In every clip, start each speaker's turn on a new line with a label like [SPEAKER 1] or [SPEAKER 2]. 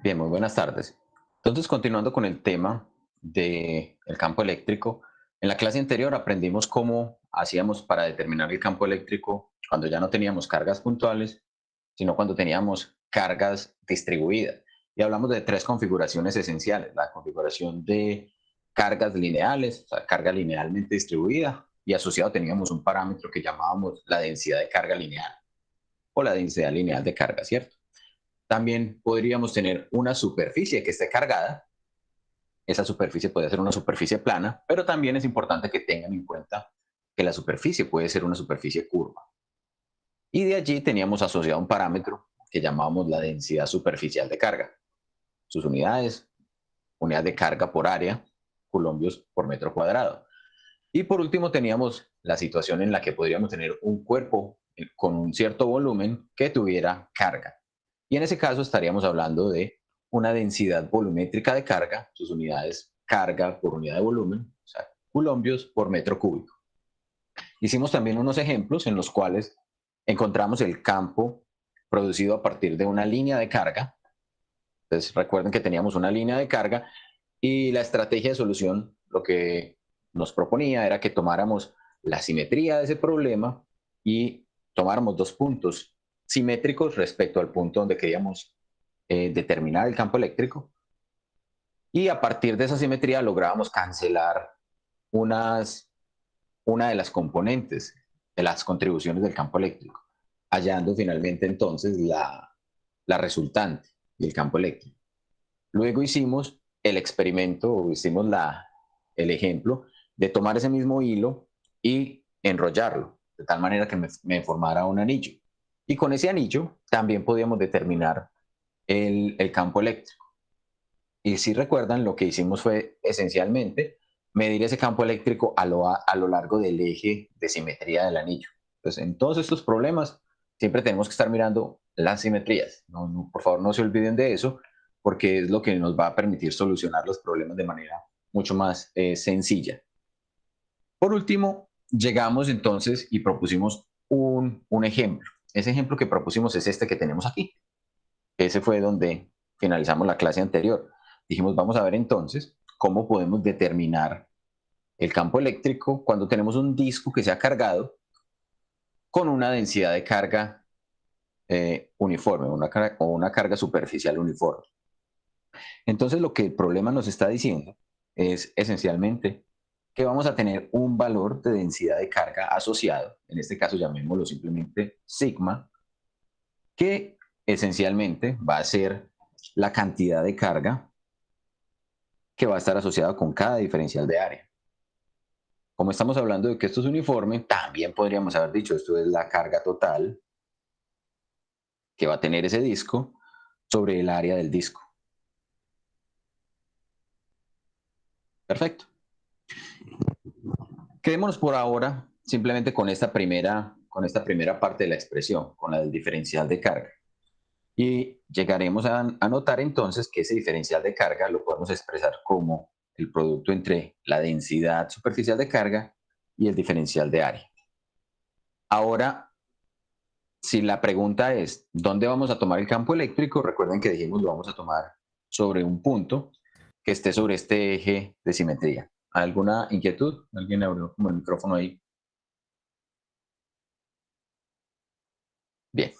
[SPEAKER 1] Bien, muy buenas tardes. Entonces, continuando con el tema del campo eléctrico, en la clase anterior aprendimos cómo hacíamos para determinar el campo eléctrico cuando ya no teníamos cargas puntuales, sino cuando teníamos cargas distribuidas. Y hablamos de tres configuraciones esenciales: la configuración de cargas lineales, o sea, carga linealmente distribuida, y asociado teníamos un parámetro que llamábamos la densidad de carga lineal o la densidad lineal de carga, ¿cierto? También podríamos tener una superficie que esté cargada. Esa superficie puede ser una superficie plana, pero también es importante que tengan en cuenta que la superficie puede ser una superficie curva. Y de allí teníamos asociado un parámetro que llamábamos la densidad superficial de carga. Sus unidades: unidad de carga por área, coulombios por metro cuadrado. Y por último teníamos la situación en la que podríamos tener un cuerpo con un cierto volumen que tuviera carga. Y en ese caso estaríamos hablando de una densidad volumétrica de carga, sus unidades carga por unidad de volumen, o sea, coulombios por metro cúbico. Hicimos también unos ejemplos en los cuales encontramos el campo producido a partir de una línea de carga. Entonces recuerden que teníamos una línea de carga y la estrategia de solución lo que nos proponía era que tomáramos la simetría de ese problema y tomáramos dos puntos simétricos respecto al punto donde queríamos determinar el campo eléctrico, y a partir de esa simetría lográbamos cancelar unas, una de las componentes de las contribuciones del campo eléctrico, hallando finalmente entonces la resultante del campo eléctrico. Luego hicimos el experimento, o hicimos el ejemplo de tomar ese mismo hilo y enrollarlo, de tal manera que me formara un anillo. Y con ese anillo también podíamos determinar el campo eléctrico. Y si recuerdan, lo que hicimos fue esencialmente medir ese campo eléctrico a lo largo del eje de simetría del anillo. Entonces, en todos estos problemas, siempre tenemos que estar mirando las simetrías. Por favor, no se olviden de eso, porque es lo que nos va a permitir solucionar los problemas de manera mucho más sencilla. Por último, llegamos entonces y propusimos un ejemplo. Ese ejemplo que propusimos es este que tenemos aquí. Ese fue donde finalizamos la clase anterior. Dijimos, vamos a ver entonces cómo podemos determinar el campo eléctrico cuando tenemos un disco que se ha cargado con una densidad de carga uniforme, o una carga superficial uniforme. Entonces, lo que el problema nos está diciendo es esencialmente que vamos a tener un valor de densidad de carga asociado, en este caso llamémoslo simplemente sigma, que esencialmente va a ser la cantidad de carga que va a estar asociada con cada diferencial de área. Como estamos hablando de que esto es uniforme, también podríamos haber dicho esto es la carga total que va a tener ese disco sobre el área del disco. Perfecto. Quedémonos por ahora simplemente con esta primera parte de la expresión, con la del diferencial de carga. Y llegaremos a notar entonces que ese diferencial de carga lo podemos expresar como el producto entre la densidad superficial de carga y el diferencial de área. Ahora, si la pregunta es, ¿dónde vamos a tomar el campo eléctrico? Recuerden que dijimos lo vamos a tomar sobre un punto que esté sobre este eje de simetría. ¿Alguna inquietud? ¿Alguien abrió como el micrófono ahí? Bien.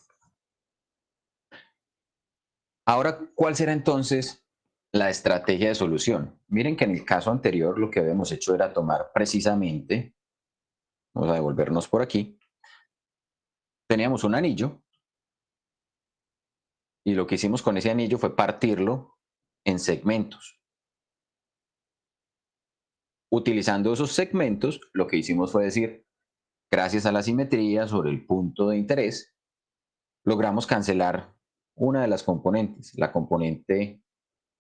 [SPEAKER 1] Ahora, ¿cuál será entonces la estrategia de solución? Miren que en el caso anterior lo que habíamos hecho era tomar precisamente, vamos a devolvernos por aquí, teníamos un anillo y lo que hicimos con ese anillo fue partirlo en segmentos. Utilizando esos segmentos, lo que hicimos fue decir, gracias a la simetría sobre el punto de interés, logramos cancelar una de las componentes, la componente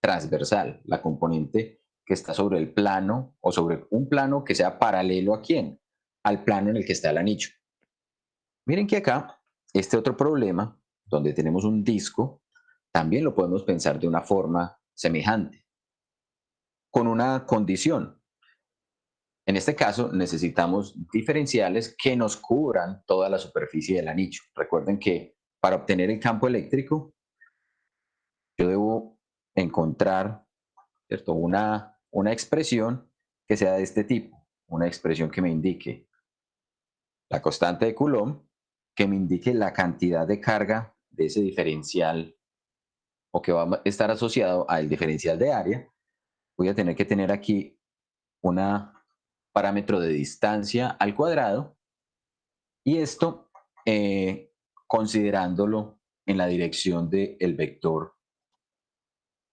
[SPEAKER 1] transversal, la componente que está sobre el plano o sobre un plano que sea paralelo a quién, al plano en el que está el anillo. Miren que acá, este otro problema, donde tenemos un disco, también lo podemos pensar de una forma semejante, con una condición. En este caso, necesitamos diferenciales que nos cubran toda la superficie del anillo. Recuerden que para obtener el campo eléctrico, yo debo encontrar, ¿cierto? Una expresión que sea de este tipo, una expresión que me indique la constante de Coulomb, que me indique la cantidad de carga de ese diferencial o que va a estar asociado al diferencial de área. Voy a tener que tener aquí un parámetro de distancia al cuadrado y esto considerándolo en la dirección del vector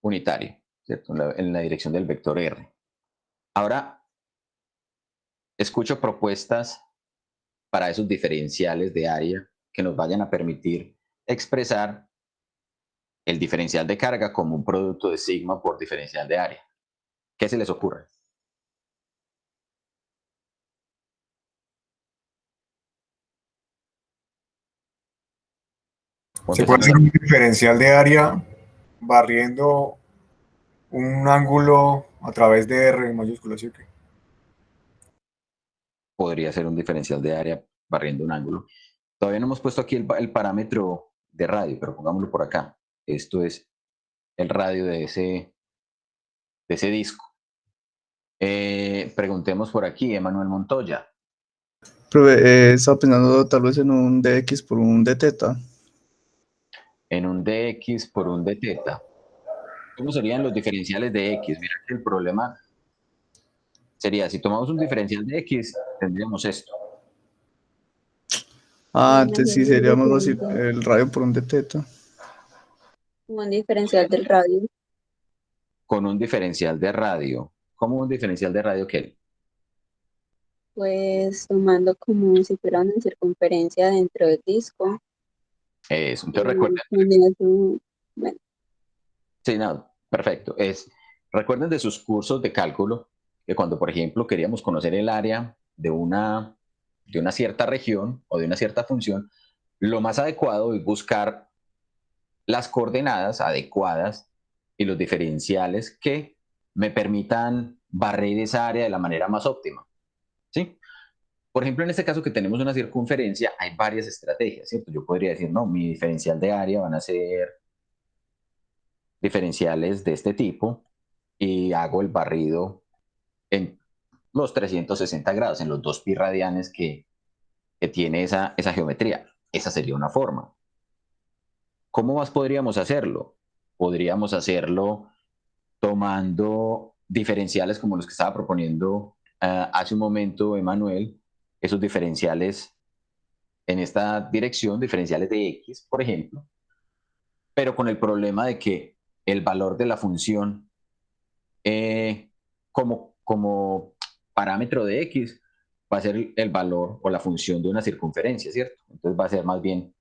[SPEAKER 1] unitario, ¿cierto? En la dirección del vector R. Ahora, escucho propuestas para esos diferenciales de área que nos vayan a permitir expresar el diferencial de carga como un producto de sigma por diferencial de área. ¿Qué se les ocurre?
[SPEAKER 2] Se puede hacer
[SPEAKER 1] Montesino,
[SPEAKER 2] un diferencial de área barriendo un ángulo a través de R mayúscula, ¿sí?
[SPEAKER 1] podría ser un diferencial de área barriendo un ángulo. Todavía no hemos puesto aquí el parámetro de radio, pero pongámoslo por acá. Esto es el radio de ese disco. Preguntemos por aquí, Emanuel Montoya.
[SPEAKER 3] Profe, estaba pensando tal vez en un dx por un d teta.
[SPEAKER 1] En un dx por un d teta. ¿Cómo serían los diferenciales de x? Mira que el problema sería, si tomamos un diferencial de x, tendríamos esto.
[SPEAKER 3] Entonces sí sería más fácil el radio por un d teta.
[SPEAKER 4] Un diferencial del radio.
[SPEAKER 1] Con un diferencial de radio. ¿Cómo un diferencial de radio qué?
[SPEAKER 4] Pues tomando como si fuera una circunferencia dentro del disco.
[SPEAKER 1] Entonces
[SPEAKER 4] Y
[SPEAKER 1] recuerden.
[SPEAKER 4] bueno,
[SPEAKER 1] Sí, no, perfecto. Recuerden de sus cursos de cálculo que cuando, por ejemplo, queríamos conocer el área de una cierta región o de una cierta función, lo más adecuado es buscar las coordenadas adecuadas y los diferenciales que me permitan barrer esa área de la manera más óptima. ¿Sí? Por ejemplo, en este caso que tenemos una circunferencia, hay varias estrategias, ¿cierto? Yo podría decir, no, mi diferencial de área van a ser diferenciales de este tipo y hago el barrido en los 360 grados, en los 2 pi radianes que tiene esa geometría. Esa sería una forma. ¿Cómo más podríamos hacerlo? Podríamos hacerlo tomando diferenciales como los que estaba proponiendo hace un momento Emanuel, esos diferenciales en esta dirección, diferenciales de x, por ejemplo, pero con el problema de que el valor de la función como parámetro de x va a ser el valor o la función de una circunferencia, ¿cierto? Entonces va a ser más bien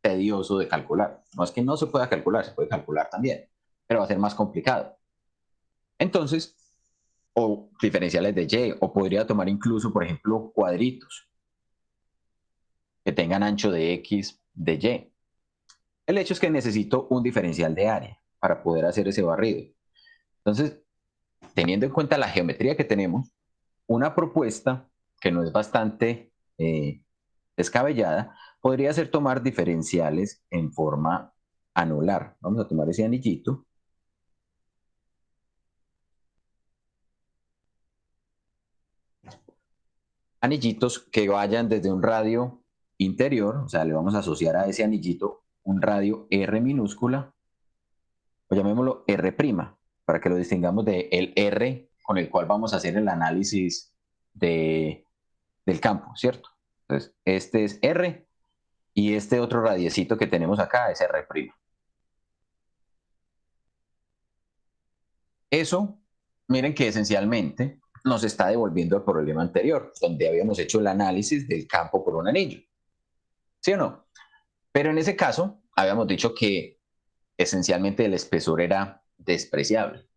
[SPEAKER 1] tedioso de calcular. No es que no se pueda calcular, se puede calcular también, pero va a ser más complicado. Entonces, o diferenciales de y, o podría tomar incluso, por ejemplo, cuadritos que tengan ancho de x de y. El hecho es que necesito un diferencial de área para poder hacer ese barrido. Entonces, teniendo en cuenta la geometría que tenemos, una propuesta que no es bastante descabellada podría ser tomar diferenciales en forma anular. Vamos a tomar ese anillito. Anillitos que vayan desde un radio interior, o sea, le vamos a asociar a ese anillito un radio R minúscula, o llamémoslo R', para que lo distingamos del R con el cual vamos a hacer el análisis del campo, ¿cierto? Entonces, este es R y este otro radiecito que tenemos acá es R'. Eso, miren que esencialmente nos está devolviendo el problema anterior, donde habíamos hecho el análisis del campo por un anillo. ¿Sí o no? Pero en ese caso, habíamos dicho que esencialmente el espesor era despreciable.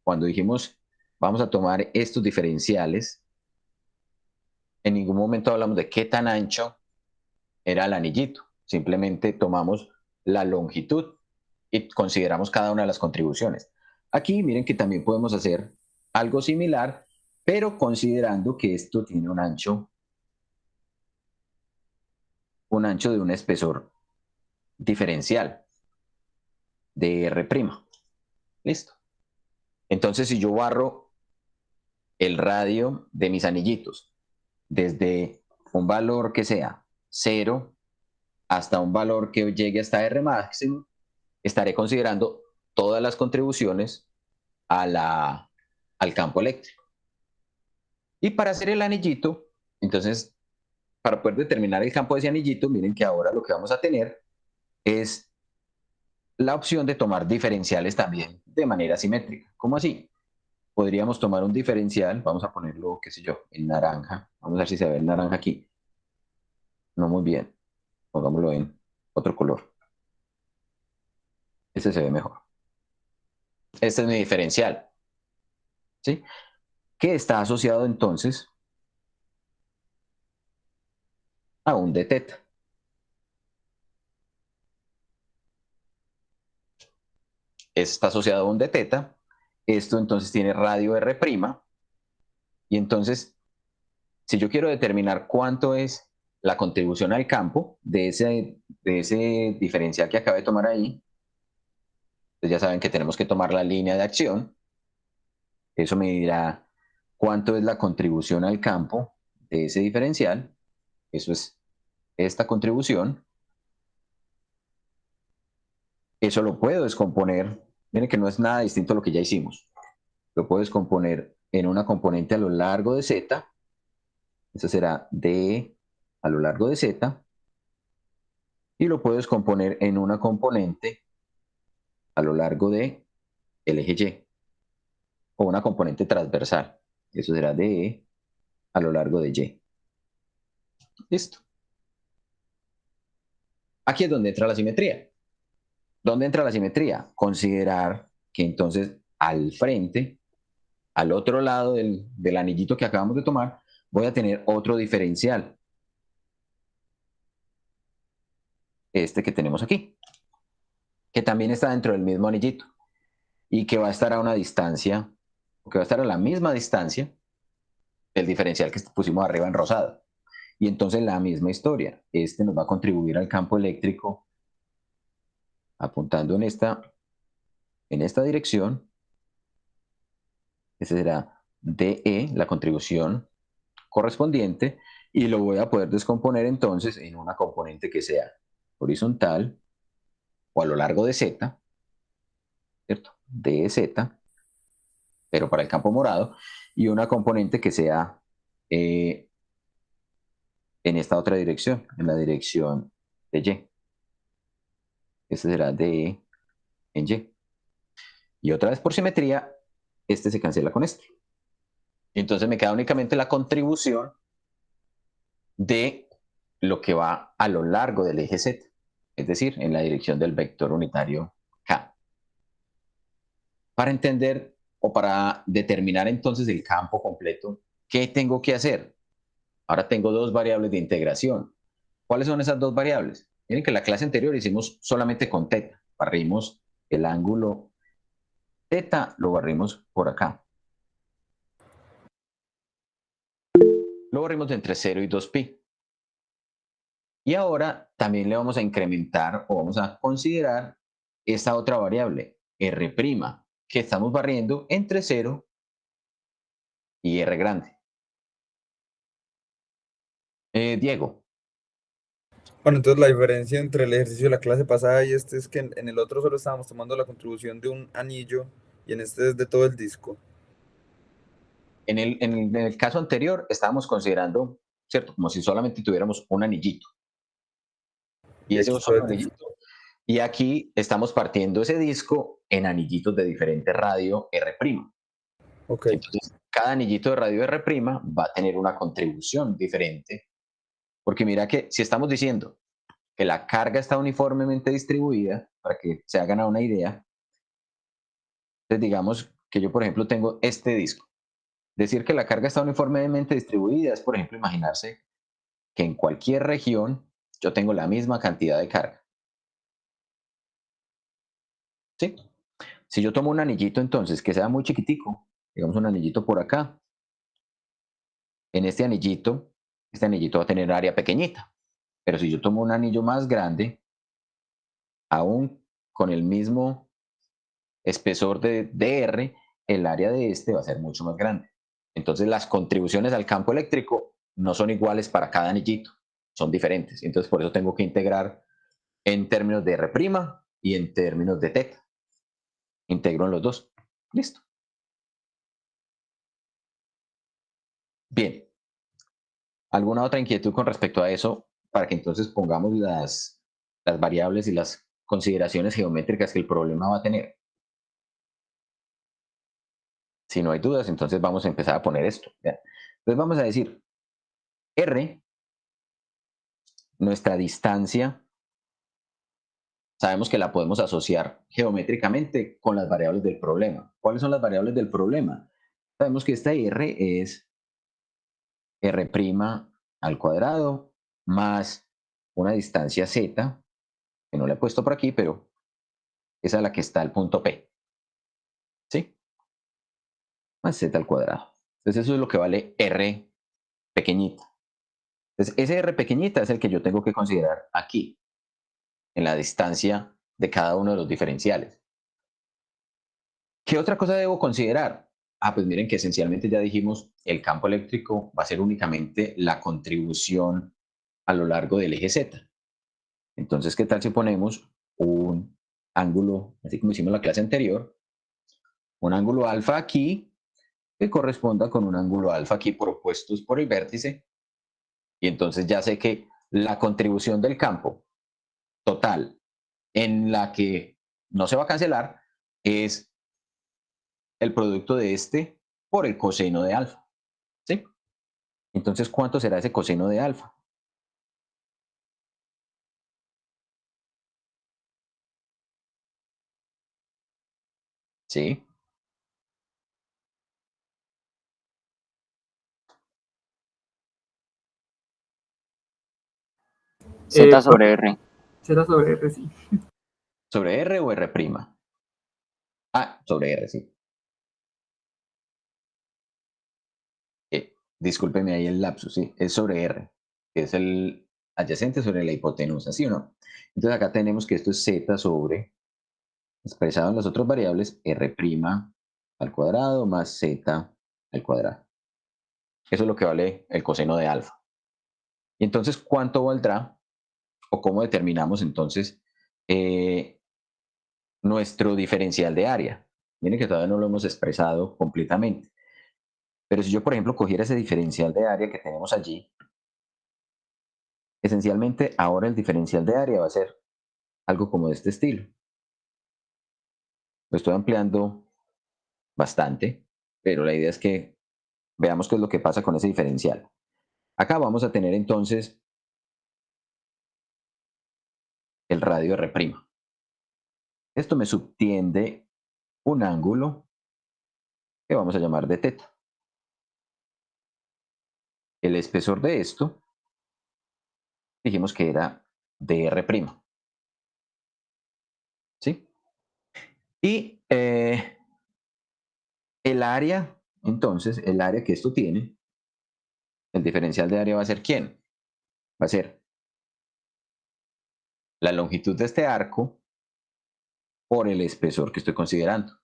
[SPEAKER 1] Cuando dijimos, vamos a tomar estos diferenciales, en ningún momento hablamos de qué tan ancho era el anillito. Simplemente tomamos la longitud y consideramos cada una de las contribuciones. Aquí miren que también podemos hacer algo similar, pero considerando que esto tiene un ancho de un espesor diferencial de R'. Listo. Entonces, si yo barro el radio de mis anillitos desde un valor que sea 0 hasta un valor que llegue hasta R máximo, estaré considerando todas las contribuciones al campo eléctrico. Y para hacer el anillito, entonces, para poder determinar el campo de ese anillito, miren que ahora lo que vamos a tener es la opción de tomar diferenciales también de manera simétrica. ¿Cómo así? Podríamos tomar un diferencial, vamos a ponerlo, qué sé yo, en naranja. Vamos a ver si se ve el naranja aquí. No muy bien. Pongámoslo en otro color. Este se ve mejor. Este es mi diferencial. ¿Sí? Que está asociado entonces a un d teta. Está asociado a un d teta. Esto entonces tiene radio R'. Y entonces, si yo quiero determinar cuánto es la contribución al campo de ese diferencial que acabo de tomar ahí, pues ya saben que tenemos que tomar la línea de acción. Eso me dirá cuánto es la contribución al campo de ese diferencial. Eso es esta contribución. Eso lo puedo descomponer. Miren que no es nada distinto a lo que ya hicimos. Lo puedo descomponer en una componente a lo largo de z. Eso será d a lo largo de z. Y lo puedo descomponer en una componente a lo largo de el eje y. O una componente transversal. Eso será de a lo largo de y. Listo. Aquí es donde entra la simetría. ¿Dónde entra la simetría? Considerar que entonces al frente, al otro lado del anillito que acabamos de tomar, voy a tener otro diferencial. Este que tenemos aquí. Que también está dentro del mismo anillito. Y que va a estar a una distancia, o que va a estar a la misma distancia del diferencial que pusimos arriba en rosado. Y entonces la misma historia. Este nos va a contribuir al campo eléctrico apuntando en esta dirección. Ese será DE, la contribución correspondiente, y lo voy a poder descomponer entonces en una componente que sea horizontal o a lo largo de Z, ¿cierto? DZ, pero para el campo morado, y una componente que sea en esta otra dirección, en la dirección de Y. Este será DE en Y. Y otra vez por simetría, este se cancela con este. Entonces me queda únicamente la contribución de lo que va a lo largo del eje Z, es decir, en la dirección del vector unitario K. Para entender o para determinar entonces el campo completo, ¿qué tengo que hacer? Ahora tengo dos variables de integración. ¿Cuáles son esas dos variables? Miren que en la clase anterior hicimos solamente con teta. Barrimos el ángulo teta, lo barrimos por acá. Lo barrimos de entre 0 y 2pi. Y ahora también le vamos a incrementar o vamos a considerar esta otra variable, R', que estamos barriendo entre 0 y R grande. Diego.
[SPEAKER 5] Bueno, entonces la diferencia entre el ejercicio de la clase pasada y este es que en el otro solo estábamos tomando la contribución de un anillo y en este es de todo el disco.
[SPEAKER 1] En el caso anterior estábamos considerando, ¿cierto? Como si solamente tuviéramos un anillito. Y ese es un solo anillito. Y aquí estamos partiendo ese disco en anillitos de diferente radio R'.
[SPEAKER 5] Okay.
[SPEAKER 1] Entonces, cada anillito de radio R' va a tener una contribución diferente. Porque mira que si estamos diciendo que la carga está uniformemente distribuida, para que se hagan una idea, entonces digamos que yo, por ejemplo, tengo este disco. Decir que la carga está uniformemente distribuida es, por ejemplo, imaginarse que en cualquier región yo tengo la misma cantidad de carga. ¿Sí? Si yo tomo un anillito entonces que sea muy chiquitico, digamos un anillito por acá, en este anillito va a tener área pequeñita. Pero si yo tomo un anillo más grande, aún con el mismo espesor de R, el área de este va a ser mucho más grande. Entonces las contribuciones al campo eléctrico no son iguales para cada anillito, son diferentes. Entonces por eso tengo que integrar en términos de R' y en términos de teta. Integro en los dos. Listo. Bien. ¿Alguna otra inquietud con respecto a eso para que entonces pongamos las variables y las consideraciones geométricas que el problema va a tener? Si no hay dudas, entonces vamos a empezar a poner esto. ¿Ya? Entonces vamos a decir R, nuestra distancia, sabemos que la podemos asociar geométricamente con las variables del problema. ¿Cuáles son las variables del problema? Sabemos que esta R es R' al cuadrado más una distancia Z, que no la he puesto por aquí, pero esa es la que está al punto P. ¿Sí? Más Z al cuadrado. Entonces eso es lo que vale R pequeñita. Entonces ese R pequeñita es el que yo tengo que considerar aquí, en la distancia de cada uno de los diferenciales. ¿Qué otra cosa debo considerar? Pues miren que esencialmente ya dijimos, el campo eléctrico va a ser únicamente la contribución a lo largo del eje Z. Entonces, ¿qué tal si ponemos un ángulo, así como hicimos en la clase anterior, un ángulo alfa aquí, que corresponda con un ángulo alfa aquí propuestos por el vértice? Y entonces ya sé que la contribución del campo total en la que no se va a cancelar es el producto de este por el coseno de alfa. ¿Sí? Entonces, ¿cuánto será ese coseno de alfa? ¿Sí?
[SPEAKER 6] Z sobre R.
[SPEAKER 7] Z sobre R, sí.
[SPEAKER 1] ¿Sobre R o R'? Sobre R, sí. Discúlpeme ahí el lapsus, sí, es sobre R, que es el adyacente sobre la hipotenusa, ¿sí o no? Entonces acá tenemos que esto es Z sobre, expresado en las otras variables, R' al cuadrado más Z al cuadrado. Eso es lo que vale el coseno de alfa. Y entonces, ¿cuánto valdrá? ¿O cómo determinamos entonces nuestro diferencial de área? Miren que todavía no lo hemos expresado completamente. Pero si yo, por ejemplo, cogiera ese diferencial de área que tenemos allí, esencialmente ahora el diferencial de área va a ser algo como de este estilo. Lo estoy ampliando bastante, pero la idea es que veamos qué es lo que pasa con ese diferencial. Acá vamos a tener entonces el radio R'. Esto me subtiende un ángulo que vamos a llamar de teta. El espesor de esto dijimos que era de R'. ¿Sí? Y el área, entonces, el área que esto tiene, el diferencial de área va a ser ¿quién? Va a ser la longitud de este arco por el espesor que estoy considerando.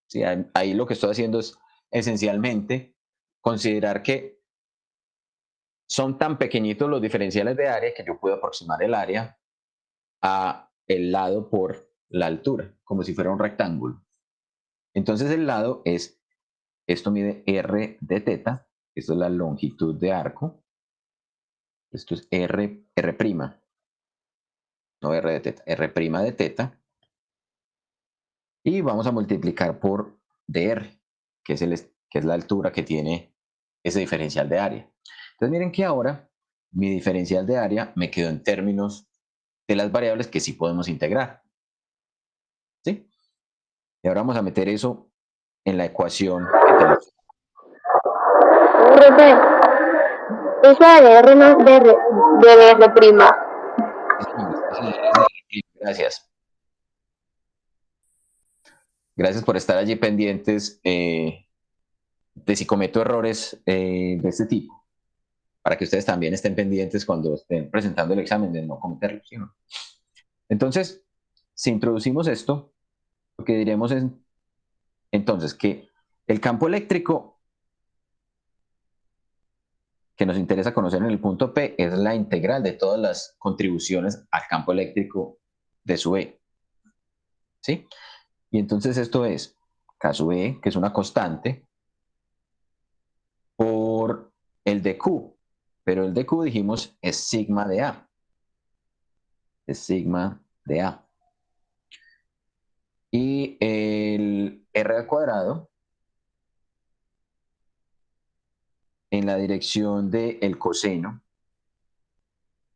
[SPEAKER 1] ¿Sí? Ahí lo que estoy haciendo es esencialmente considerar que son tan pequeñitos los diferenciales de área que yo puedo aproximar el área a el lado por la altura, como si fuera un rectángulo. Entonces el lado es, esto mide R de teta, esto es la longitud de arco, esto es R', no R de teta, R' de teta, y vamos a multiplicar por dr, que es la altura que tiene ese diferencial de área. Entonces miren que ahora mi diferencial de área me quedó en términos de las variables que sí podemos integrar. ¿Sí? Y ahora vamos a meter eso en la ecuación que tenemos.
[SPEAKER 6] Profe, esa de R no de R'.
[SPEAKER 1] Gracias. Gracias por estar allí pendientes de si cometo errores de este tipo, para que ustedes también estén pendientes cuando estén presentando el examen de no cometerlos. ¿Sí? Entonces, si introducimos esto, Lo que diremos es entonces que el campo eléctrico que nos interesa conocer en el punto P es la integral de todas las contribuciones al campo eléctrico de su E. ¿Sí? Y entonces esto es K sub E, que es una constante, por el de Q. Pero el de Q dijimos es sigma de A. Es sigma de A. Y el R al cuadrado en la dirección del coseno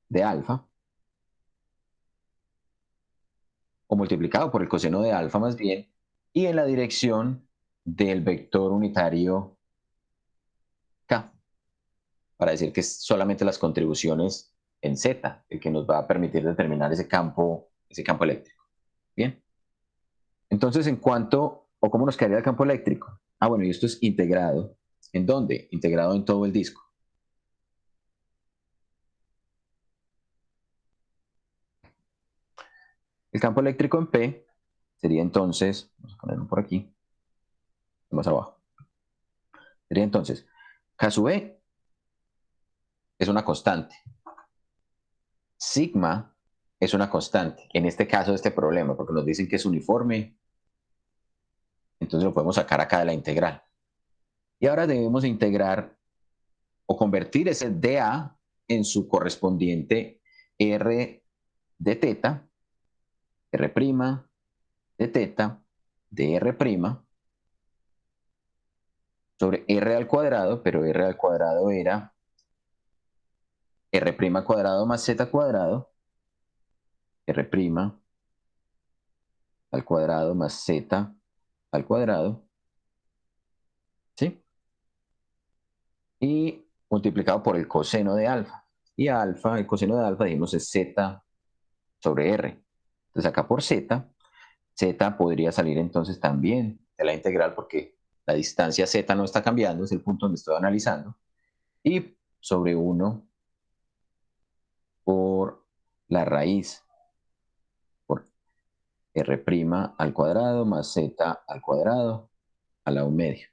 [SPEAKER 1] de alfa, o multiplicado por el coseno de alfa más bien, y en la dirección del vector unitario K, para decir que es solamente las contribuciones en Z el que nos va a permitir determinar ese campo eléctrico. Bien. Entonces, en cuanto, o cómo nos quedaría el campo eléctrico. Ah, bueno, y esto es integrado. ¿En dónde? Integrado en todo el disco. El campo eléctrico en P sería entonces, vamos a ponerlo por aquí, más abajo. Sería entonces, K sub E es una constante. Sigma es una constante. En este caso de este problema, porque nos dicen que es uniforme, entonces lo podemos sacar acá de la integral. Y ahora debemos integrar o convertir ese dA en su correspondiente R de teta, R' de teta, de R' sobre R al cuadrado, pero R al cuadrado era R' al cuadrado más Z cuadrado, R' al cuadrado más Z al cuadrado, ¿sí? Y multiplicado por el coseno de alfa. Y alfa, el coseno de alfa, dijimos, es Z sobre R. Entonces acá por Z, Z podría salir entonces también de la integral porque la distancia Z no está cambiando, es el punto donde estoy analizando. Y sobre 1 por la raíz por R' al cuadrado más Z al cuadrado a la 1 medio.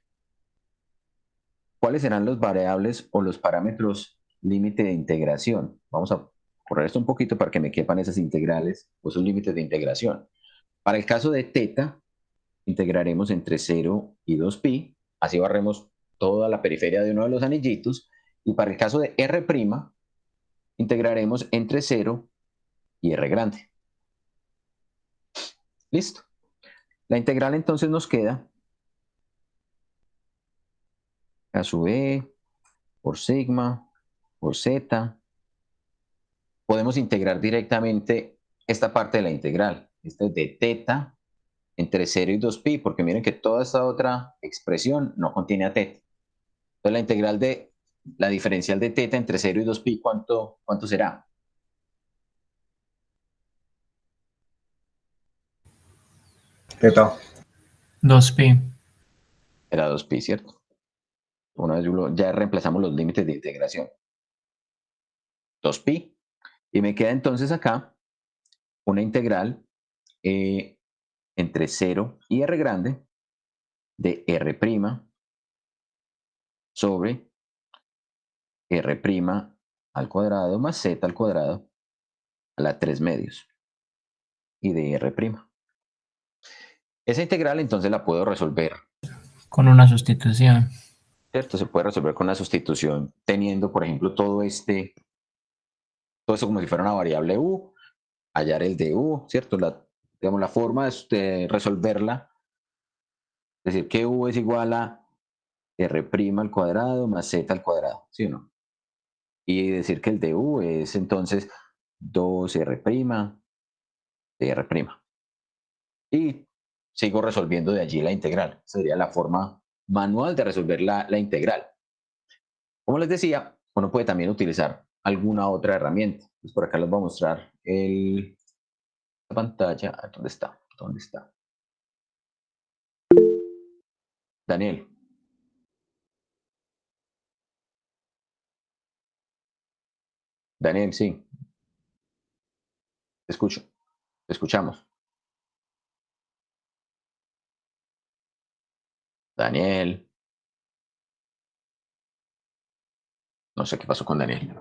[SPEAKER 1] ¿Cuáles serán los variables o los parámetros límite de integración? Vamos a correr esto un poquito para que me quepan esas integrales o esos límites de integración. Para el caso de teta, integraremos entre 0 y 2pi, así barremos toda la periferia de uno de los anillitos, y para el caso de R', integraremos entre 0 y R grande. Listo. La integral entonces nos queda K sub E por sigma por z. Podemos integrar directamente esta parte de la integral. Esto es de teta entre 0 y 2pi, porque miren que toda esta otra expresión no contiene a teta. Entonces la integral de la diferencial de teta entre 0 y 2pi, ¿cuánto será?
[SPEAKER 2] Teta.
[SPEAKER 7] 2pi.
[SPEAKER 1] Era 2pi, ¿cierto? Una vez ya reemplazamos los límites de integración. 2pi. Y me queda entonces acá una integral entre 0 y r grande de r' sobre r' al cuadrado más z al cuadrado a la 3 medios y de r'. Esa integral entonces la puedo resolver,
[SPEAKER 7] Con una sustitución.
[SPEAKER 1] ¿cierto? Se puede resolver con una sustitución teniendo, por ejemplo, todo esto como si fuera una variable u, hallar el de u, ¿cierto? Digamos, la forma de resolverla, es decir, que u es igual a r' al cuadrado más z al cuadrado, ¿sí o no? Y decir que el de u es entonces 2r' de r'. Y sigo resolviendo de allí la integral. Sería la forma manual de resolver la integral. Como les decía, uno puede también utilizar alguna otra herramienta. Pues por acá les voy a mostrar la pantalla. ¿Dónde está? ¿Dónde está? Daniel. Daniel, sí. Te escucho. Te escuchamos. Daniel. No sé qué pasó con Daniel.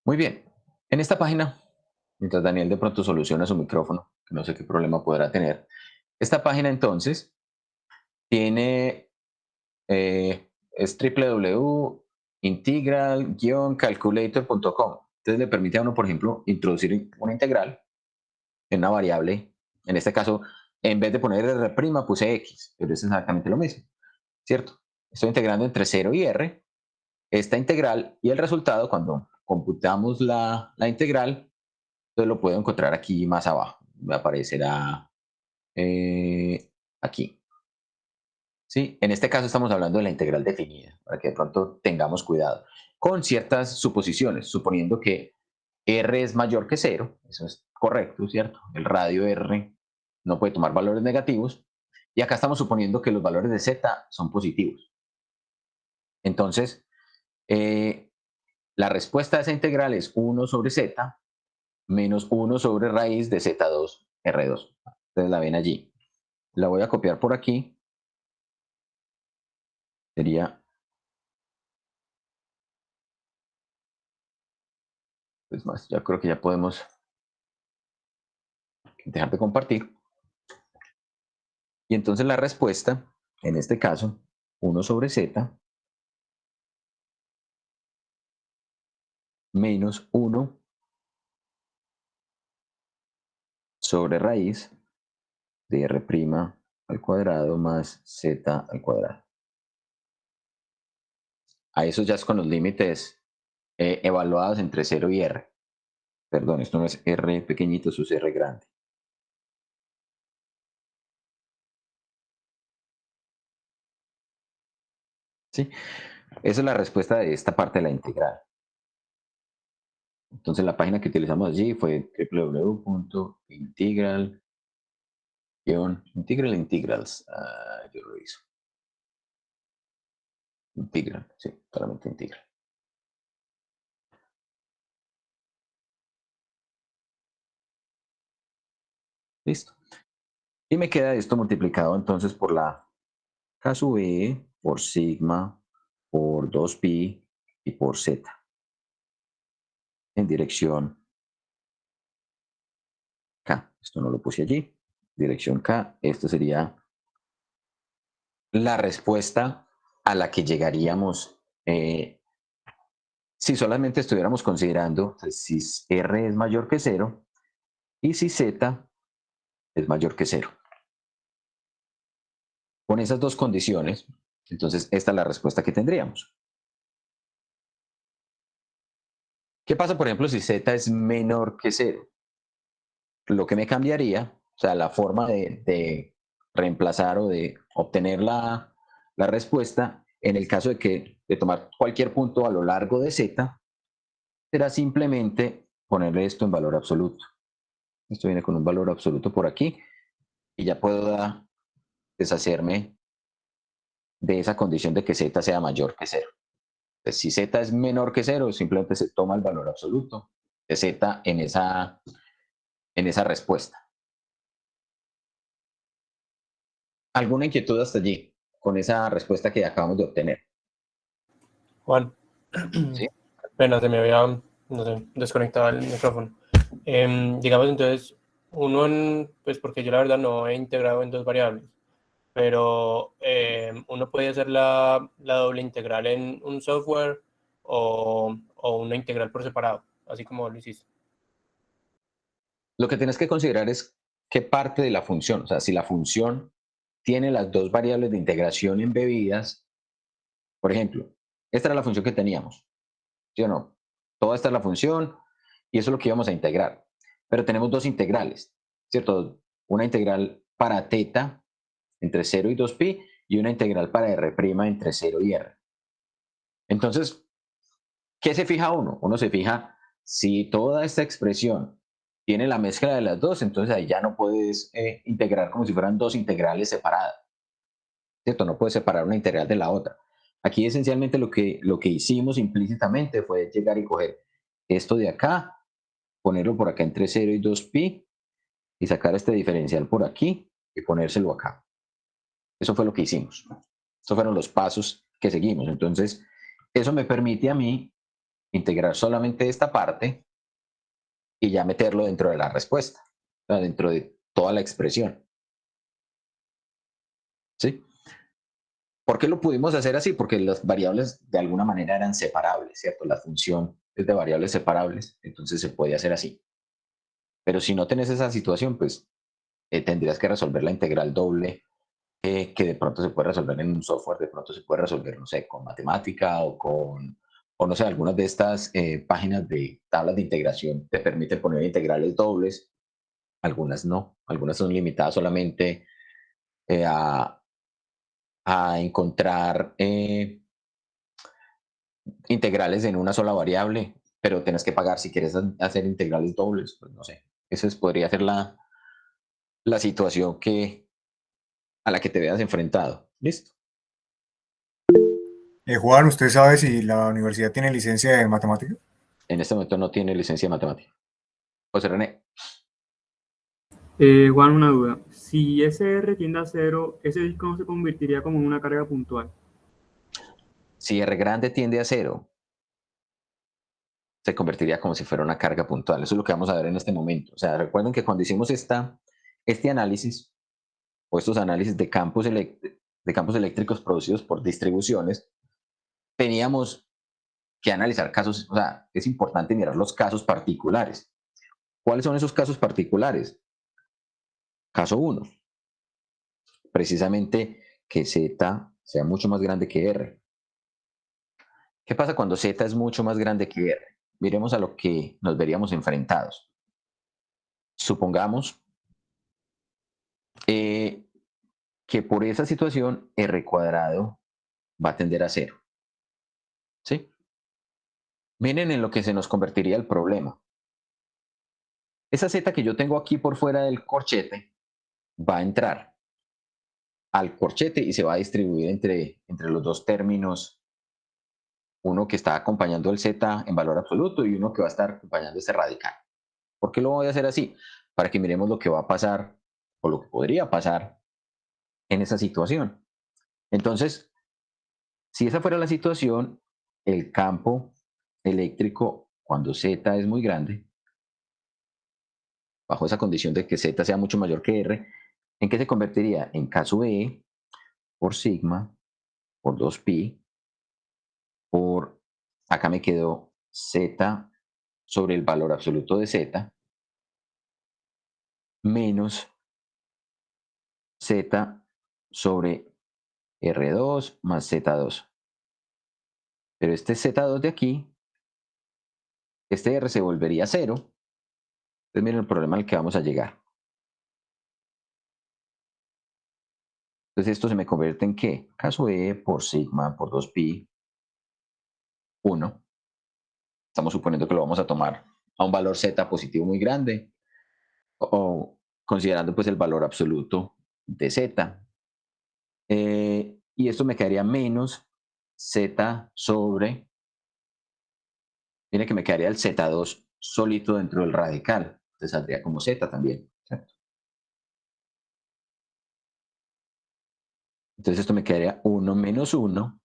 [SPEAKER 1] Muy bien. En esta página, mientras Daniel de pronto soluciona su micrófono, que no sé qué problema podrá tener, esta página entonces tiene, es www.integral-calculator.com. Entonces le permite a uno, por ejemplo, introducir una integral en una variable. En este caso, en vez de poner R', puse X, pero es exactamente lo mismo, ¿cierto? Estoy integrando entre 0 y R esta integral y el resultado, cuando computamos la integral, entonces lo puedo encontrar aquí más abajo. Me aparecerá aquí. ¿Sí? En este caso estamos hablando de la integral definida, para que de pronto tengamos cuidado con ciertas suposiciones, suponiendo que R es mayor que 0, eso es correcto, ¿cierto? El radio R no puede tomar valores negativos, y acá estamos suponiendo que los valores de Z son positivos. Entonces, la respuesta a esa integral es 1 sobre Z menos 1 sobre raíz de Z2 R2. Ustedes la ven allí. La voy a copiar por aquí. Sería, pues más, ya creo que ya podemos dejar de compartir. Y entonces la respuesta, en este caso, 1 sobre Z menos 1 sobre raíz de R' al cuadrado más Z al cuadrado. A eso ya es con los límites evaluados entre 0 y R. Perdón, esto no es R pequeñito, eso es R grande. ¿Sí? Esa es la respuesta de esta parte de la integral. Entonces la página que utilizamos allí fue www.integrals. Yo lo hice. Integral, sí, solamente integral. Listo. Y me queda esto multiplicado entonces por la K sub E, por sigma, por 2pi y por Z. En dirección K. Esto no lo puse allí. Dirección K. Esto sería la respuesta a la que llegaríamos si solamente estuviéramos considerando si R es mayor que 0 y si Z es mayor que 0. Con esas dos condiciones, entonces esta es la respuesta que tendríamos. ¿Qué pasa, por ejemplo, si Z es menor que 0? Lo que me cambiaría, o sea, la forma de reemplazar o de obtener la respuesta en el caso de tomar cualquier punto a lo largo de Z, será simplemente ponerle esto en valor absoluto. Esto viene con un valor absoluto por aquí y ya puedo deshacerme de esa condición de que Z sea mayor que 0. Entonces, si Z es menor que 0, simplemente se toma el valor absoluto de Z en esa respuesta. ¿Alguna inquietud hasta allí con esa respuesta que acabamos de obtener?
[SPEAKER 8] Juan,
[SPEAKER 1] ¿Sí?
[SPEAKER 8] pena, se me había, no sé, desconectado el micrófono. Digamos entonces, pues porque yo la verdad no he integrado en dos variables, pero uno puede hacer la doble integral en un software o una integral por separado, así como lo hiciste.
[SPEAKER 1] Lo que tienes que considerar es qué parte de la función, o sea, si la función tiene las dos variables de integración embebidas, por ejemplo, esta era la función que teníamos, ¿sí o no? Toda esta es la función y eso es lo que íbamos a integrar. Pero tenemos dos integrales, ¿cierto? Una integral para θ entre 0 y 2pi y una integral para R' entre 0 y R. Entonces, ¿qué se fija uno? Uno se fija si toda esta expresión tiene la mezcla de las dos, entonces ahí ya no puedes integrar como si fueran dos integrales separadas, ¿cierto? No puedes separar una integral de la otra. Aquí esencialmente lo que hicimos implícitamente fue llegar y coger esto de acá, ponerlo por acá entre 0 y 2pi y sacar este diferencial por aquí y ponérselo acá. Eso fue lo que hicimos. Estos fueron los pasos que seguimos. Entonces, eso me permite a mí integrar solamente esta parte y ya meterlo dentro de la respuesta, o sea, dentro de toda la expresión. ¿Sí? ¿Por qué lo pudimos hacer así? Porque las variables de alguna manera eran separables, ¿cierto? La función es de variables separables, entonces se puede hacer así. Pero si no tenés esa situación, pues tendrías que resolver la integral doble, que de pronto se puede resolver en un software, de pronto se puede resolver, no sé, con matemática o no sé, algunas de estas páginas de tablas de integración te permiten poner integrales dobles, algunas no, algunas son limitadas solamente eh, a, a encontrar integrales en una sola variable, pero tienes que pagar si quieres hacer integrales dobles, pues no sé. Esa podría ser la situación a la que te veas enfrentado. ¿Listo?
[SPEAKER 2] Juan, ¿usted sabe si la universidad tiene licencia de matemática?
[SPEAKER 1] En este momento no tiene licencia de matemática. José René,
[SPEAKER 9] Juan, una duda. Si ese R tiende a cero, ¿ese disco no se convertiría como en una carga puntual?
[SPEAKER 1] si R grande tiende a 0, se convertiría como si fuera una carga puntual. Eso es lo que vamos a ver en este momento. O sea, recuerden que cuando hicimos este análisis, o estos análisis de campos eléctricos producidos por distribuciones, teníamos que analizar casos, o sea, es importante mirar los casos particulares. ¿Cuáles son esos casos particulares? Caso 1, precisamente que Z sea mucho más grande que R. ¿Qué pasa cuando Z es mucho más grande que R? Miremos a lo que nos veríamos enfrentados. Supongamos que por esa situación R cuadrado va a tender a 0. ¿Sí? Miren en lo que se nos convertiría el problema. Esa Z que yo tengo aquí por fuera del corchete va a entrar al corchete y se va a distribuir entre los dos términos, uno que está acompañando el Z en valor absoluto y uno que va a estar acompañando ese radical. ¿Por qué lo voy a hacer así? Para que miremos lo que va a pasar o lo que podría pasar en esa situación. Entonces, si esa fuera la situación, el campo eléctrico, cuando Z es muy grande, bajo esa condición de que Z sea mucho mayor que R, ¿en qué se convertiría? En caso E por sigma por 2pi por, acá me quedó Z sobre el valor absoluto de Z menos Z sobre R2 más Z2. Pero este Z2 de aquí, este R se volvería 0. Entonces miren el problema al que vamos a llegar. Entonces esto se me convierte en ¿qué? Caso E por sigma por 2pi 1. Estamos suponiendo que lo vamos a tomar a un valor Z positivo muy grande o considerando pues el valor absoluto de Z. Y esto me quedaría menos Z sobre, mire que me quedaría el Z2 solito dentro del radical. Entonces saldría como Z también, ¿cierto? Entonces esto me quedaría 1 menos 1.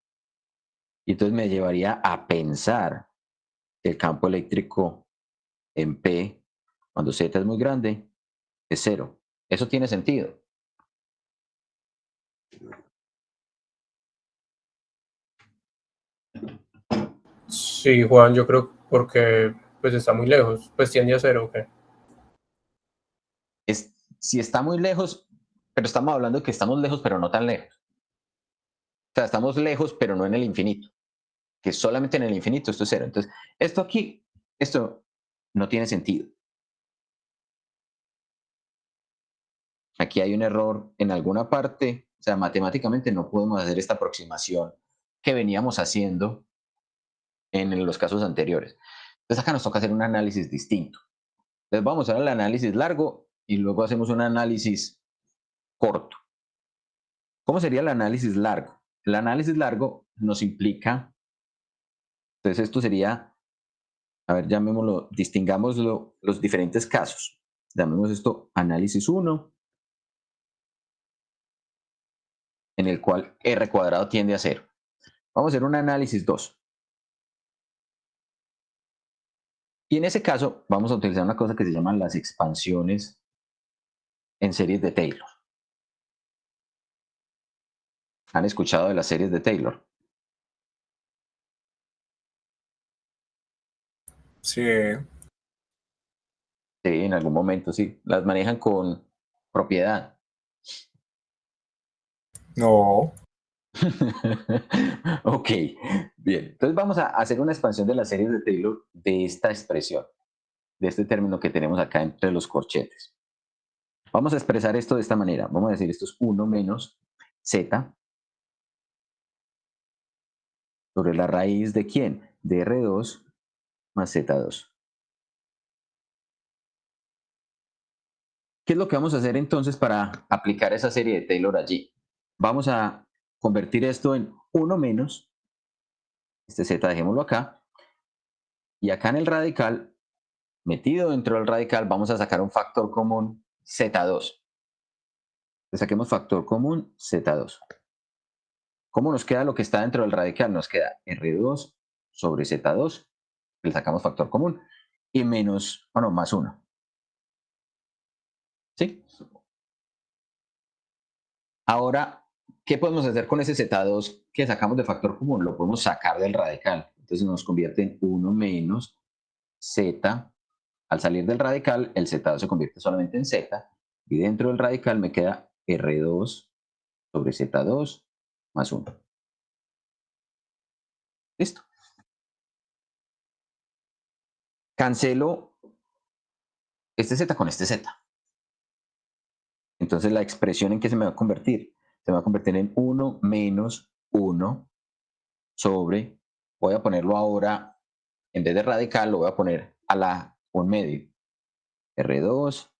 [SPEAKER 1] Y entonces me llevaría a pensar que el campo eléctrico en P, cuando Z es muy grande, es 0. ¿Eso tiene sentido?
[SPEAKER 8] Sí, Juan, yo creo porque pues está muy lejos, pues tiende a 0, ¿ok?
[SPEAKER 1] Si está muy lejos, pero estamos hablando de que estamos lejos, pero no tan lejos. O sea, estamos lejos, pero no en el infinito. Que solamente en el infinito esto es 0. Entonces, esto aquí, esto no tiene sentido. Aquí hay un error en alguna parte. O sea, matemáticamente no podemos hacer esta aproximación que veníamos haciendo en los casos anteriores. Entonces, acá nos toca hacer un análisis distinto. Entonces, vamos a hacer el análisis largo y luego hacemos un análisis corto. ¿Cómo sería el análisis largo? El análisis largo nos implica, entonces esto sería, a ver, llamémoslo, distingámoslo, los diferentes casos. Llamemos esto análisis 1 en el cual r cuadrado tiende a 0. Vamos a hacer un análisis 2. Y en ese caso vamos a utilizar una cosa que se llaman las expansiones en series de Taylor. ¿Han escuchado de las series de Taylor?
[SPEAKER 2] Sí,
[SPEAKER 1] Sí, en algún momento sí. Las manejan con propiedad.
[SPEAKER 2] no,
[SPEAKER 1] Ok, bien. Entonces vamos a hacer una expansión de las series de Taylor de esta expresión, de este término que tenemos acá entre los corchetes. Vamos a expresar esto de esta manera. Vamos a decir esto es 1 menos z sobre la raíz de ¿quién? De R2 más Z2. ¿Qué es lo que vamos a hacer entonces para aplicar esa serie de Taylor allí? Vamos a convertir esto en 1 menos, este Z dejémoslo acá, y acá en el radical, metido dentro del radical, vamos a sacar un factor común Z2. Le saquemos factor común Z2. ¿Cómo nos queda lo que está dentro del radical? Nos queda R2 sobre Z2, le sacamos factor común, y menos, bueno, más 1. ¿Sí? Ahora, ¿qué podemos hacer con ese Z2 que sacamos de factor común? Lo podemos sacar del radical. Entonces nos convierte en 1 menos Z. Al salir del radical, el Z2 se convierte solamente en Z. Y dentro del radical me queda R2 sobre Z2 más 1. Listo. Cancelo este Z con este Z. Entonces la expresión en qué se me va a convertir. Se me va a convertir en 1 menos 1 sobre, voy a ponerlo ahora, en vez de radical, lo voy a poner a la 1 medio. R2,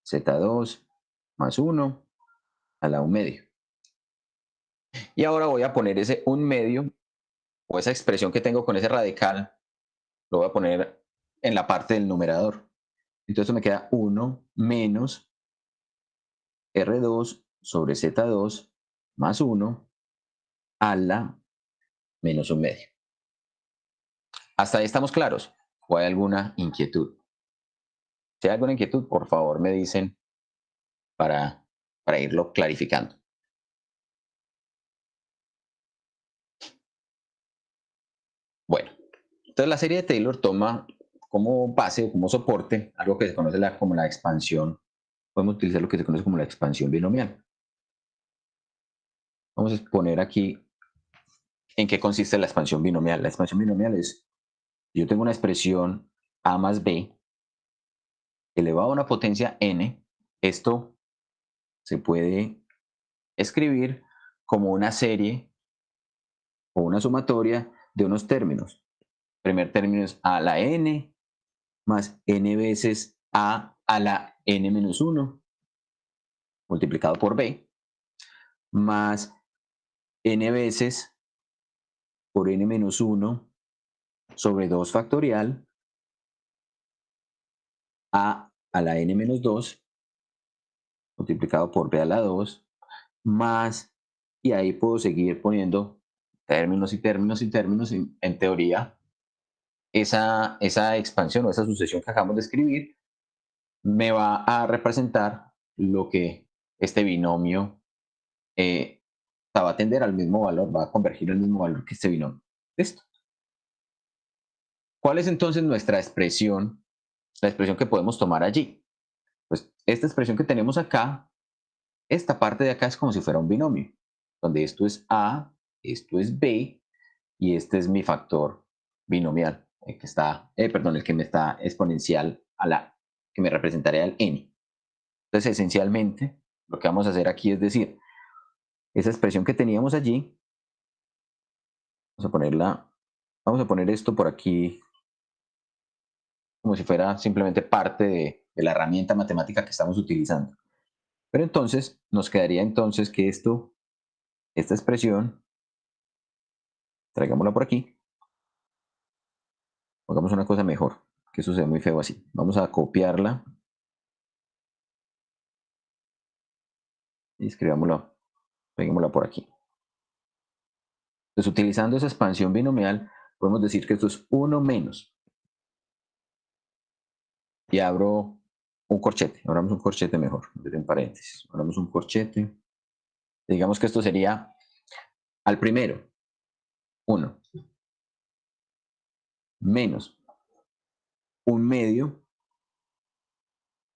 [SPEAKER 1] Z2 más 1 a la 1 medio. Y ahora voy a poner ese 1 medio, o esa expresión que tengo con ese radical, lo voy a poner en la parte del numerador. Entonces me queda 1 menos R2 sobre Z2 más 1 a la menos 1 medio. ¿Hasta ahí estamos claros? ¿O hay alguna inquietud? Si hay alguna inquietud, por favor me dicen para irlo clarificando. Bueno, entonces la serie de Taylor toma como base o como soporte algo que se conoce como la expansión. Podemos utilizar lo que se conoce como la expansión binomial. Vamos a exponer aquí en qué consiste la expansión binomial. La expansión binomial es, yo tengo una expresión a más b elevado a una potencia n. Esto se puede escribir como una serie o una sumatoria de unos términos. El primer término es a la n más n veces a la n menos 1 multiplicado por b más n veces por n menos 1 sobre 2 factorial a la n menos 2 multiplicado por b a la 2 más, y ahí puedo seguir poniendo términos y términos y términos. En teoría, esa expansión o esa sucesión que acabamos de escribir me va a representar lo que este binomio va a tender al mismo valor, va a convergir al mismo valor que este binomio. ¿Listo? ¿Cuál es entonces nuestra expresión? La expresión que podemos tomar allí. Pues esta expresión que tenemos acá, esta parte de acá es como si fuera un binomio, donde esto es A, esto es B, y este es mi factor binomial, el que está, el que me está exponencial a la, que me representaría al n. Entonces, esencialmente, lo que vamos a hacer aquí es decir, esa expresión que teníamos allí, vamos a poner esto por aquí, como si fuera simplemente parte de la herramienta matemática que estamos utilizando. Pero entonces, nos quedaría entonces que esta expresión, traigámosla por aquí, hagamos una cosa mejor, que eso se ve muy feo así. Vamos a copiarla y escribámosla Peguémosla por aquí. Entonces, utilizando esa expansión binomial, podemos decir que esto es 1 menos. Y abro un corchete. Abramos un corchete mejor, desde en paréntesis. Abramos un corchete. Digamos que esto sería al primero, 1, menos un medio.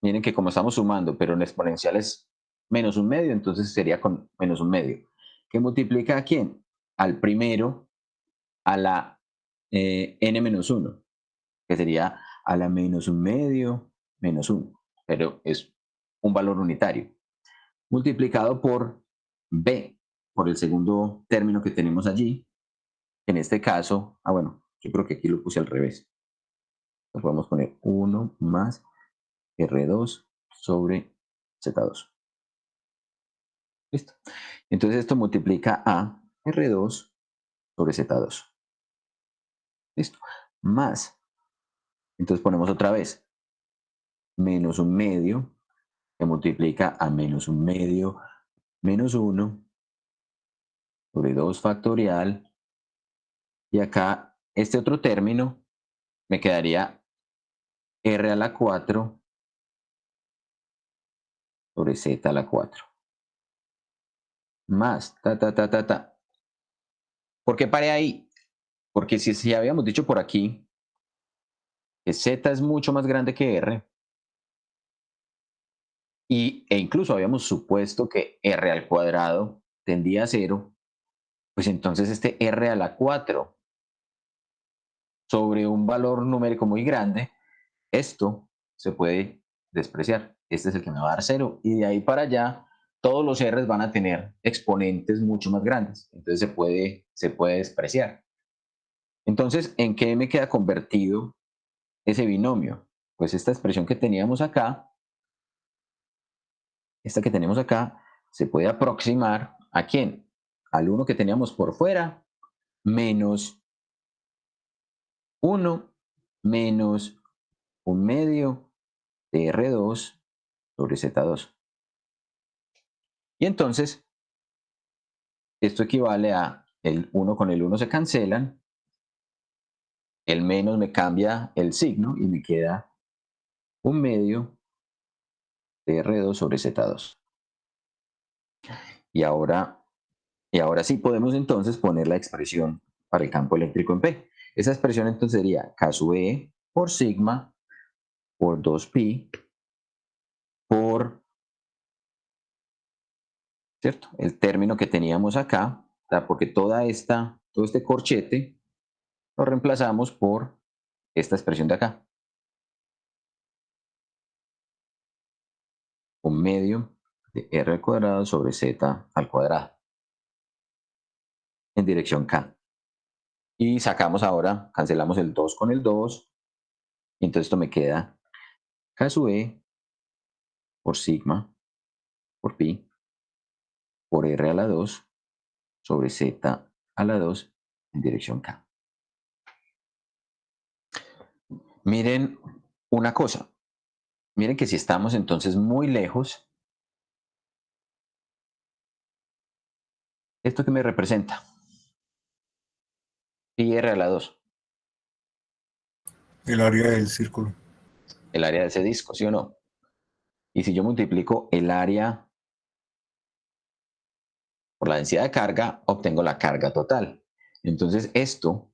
[SPEAKER 1] Miren que como estamos sumando, pero en exponencial es menos un medio, entonces sería con menos un medio. ¿Qué multiplica a quién? Al primero a la n menos 1, que sería a la menos un medio menos 1, pero es un valor unitario. Multiplicado por b, por el segundo término que tenemos allí. En este caso, bueno, yo creo que aquí lo puse al revés. Entonces podemos poner 1 más R2 sobre Z2. Listo. Entonces esto multiplica a R2 sobre Z2. Listo. Más. Entonces ponemos otra vez menos un medio que multiplica a menos un medio menos 1 sobre 2 factorial. Y acá este otro término me quedaría R a la 4 sobre Z a la 4. Más, ¿Por qué paré ahí? Porque si habíamos dicho por aquí que Z es mucho más grande que R, e incluso habíamos supuesto que R al cuadrado tendía a 0, pues entonces este R a la 4 sobre un valor numérico muy grande, esto se puede despreciar. Este es el que me va a dar 0, y de ahí para allá todos los R's van a tener exponentes mucho más grandes, entonces se puede despreciar. Entonces, ¿en qué me queda convertido ese binomio? Pues esta expresión que teníamos acá, esta que tenemos acá, se puede aproximar ¿a quién? Al 1 que teníamos por fuera, menos 1 menos un medio de R2 sobre Z2. Y entonces, esto equivale a el 1 con el 1 se cancelan, el menos me cambia el signo y me queda un medio de R2 sobre Z2. Y ahora sí podemos entonces poner la expresión para el campo eléctrico en P. Esa expresión entonces sería K sub E por sigma por 2pi por, ¿cierto? El término que teníamos acá, porque todo este corchete lo reemplazamos por esta expresión de acá. Un medio de R al cuadrado sobre Z al cuadrado en dirección K. Y sacamos ahora, cancelamos el 2 con el 2, y entonces esto me queda K sub E por sigma por pi por R a la 2 sobre Z a la 2 en dirección K. Miren una cosa. Miren que si estamos entonces muy lejos, ¿esto qué me representa? Pi R a la 2.
[SPEAKER 2] El área del círculo.
[SPEAKER 1] El área de ese disco, ¿sí o no? Y si yo multiplico el área por la densidad de carga, obtengo la carga total. Entonces esto,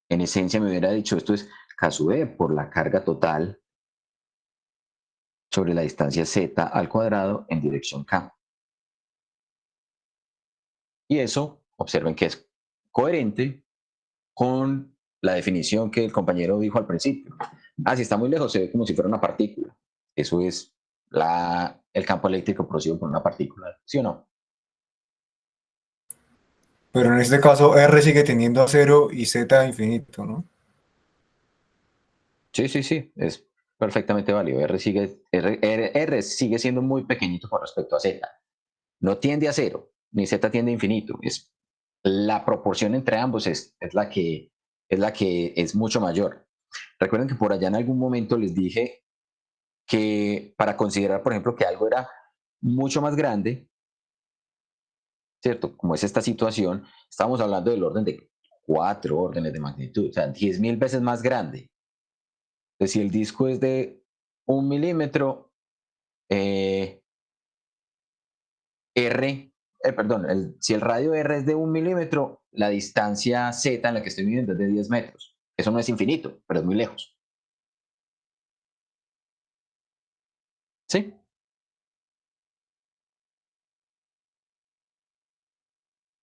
[SPEAKER 1] en esencia me hubiera dicho, esto es K sub E por la carga total sobre la distancia Z al cuadrado en dirección K. Y eso, observen que es coherente con la definición que el compañero dijo al principio. Si está muy lejos, se ve como si fuera una partícula. Eso es el campo eléctrico producido por una partícula, ¿sí o no?
[SPEAKER 2] Pero en este caso R sigue teniendo a 0 y Z a infinito, ¿no?
[SPEAKER 1] Sí, es perfectamente válido. R sigue siendo muy pequeñito con respecto a Z. No tiende a 0, ni Z tiende a infinito. La proporción entre ambos es la que es mucho mayor. Recuerden que por allá en algún momento les dije que para considerar, por ejemplo, que algo era mucho más grande, ¿cierto? Como es esta situación, estamos hablando del orden de 4 órdenes de magnitud, o sea, 10.000 veces más grande. Entonces, si el disco es de 1 milímetro, si el radio R es de 1 milímetro, la distancia Z en la que estoy midiendo es de 10 metros. Eso no es infinito, pero es muy lejos. ¿Sí?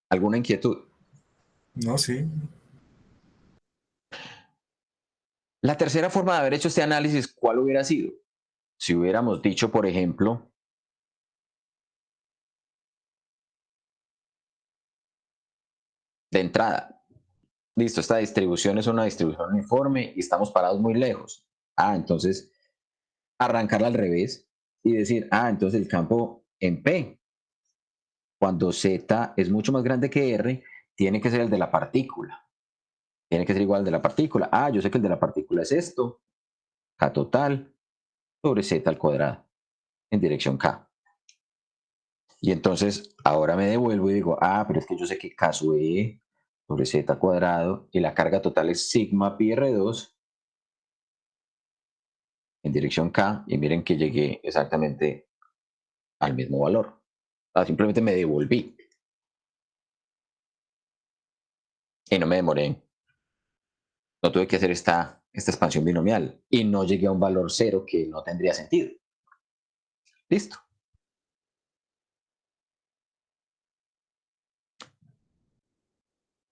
[SPEAKER 1] ¿Alguna inquietud?
[SPEAKER 2] No, sí.
[SPEAKER 1] La tercera forma de haber hecho este análisis, ¿cuál hubiera sido? Si hubiéramos dicho, por ejemplo, de entrada, listo, esta distribución es una distribución uniforme y estamos parados muy lejos. Entonces, arrancarla al revés y decir, entonces el campo en P, cuando Z es mucho más grande que R, tiene que ser el de la partícula. Tiene que ser igual al de la partícula. Yo sé que el de la partícula es esto, K total, sobre Z al cuadrado, en dirección K. Y entonces ahora me devuelvo y digo, pero es que yo sé que K sub E sobre Z cuadrado y la carga total es sigma pi R2 en dirección K, y miren que llegué exactamente al mismo valor. Simplemente me devolví y no me demoré. No tuve que hacer esta expansión binomial y no llegué a un valor cero que no tendría sentido. Listo.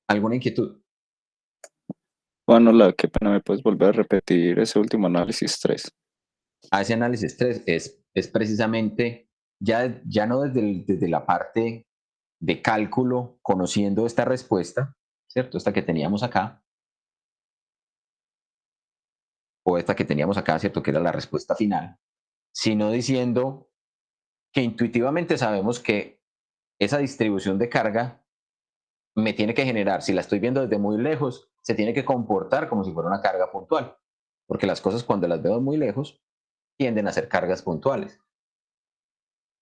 [SPEAKER 1] ¿Alguna inquietud?
[SPEAKER 3] Bueno, qué pena, ¿me puedes volver a repetir ese último análisis 3?
[SPEAKER 1] Ese análisis 3 es precisamente ya no desde la parte de cálculo, conociendo esta respuesta, ¿cierto? Esta que teníamos acá, o esta que teníamos acá, ¿cierto? Que era la respuesta final, sino diciendo que intuitivamente sabemos que esa distribución de carga me tiene que generar, si la estoy viendo desde muy lejos, se tiene que comportar como si fuera una carga puntual, porque las cosas cuando las veo muy lejos tienden a ser cargas puntuales.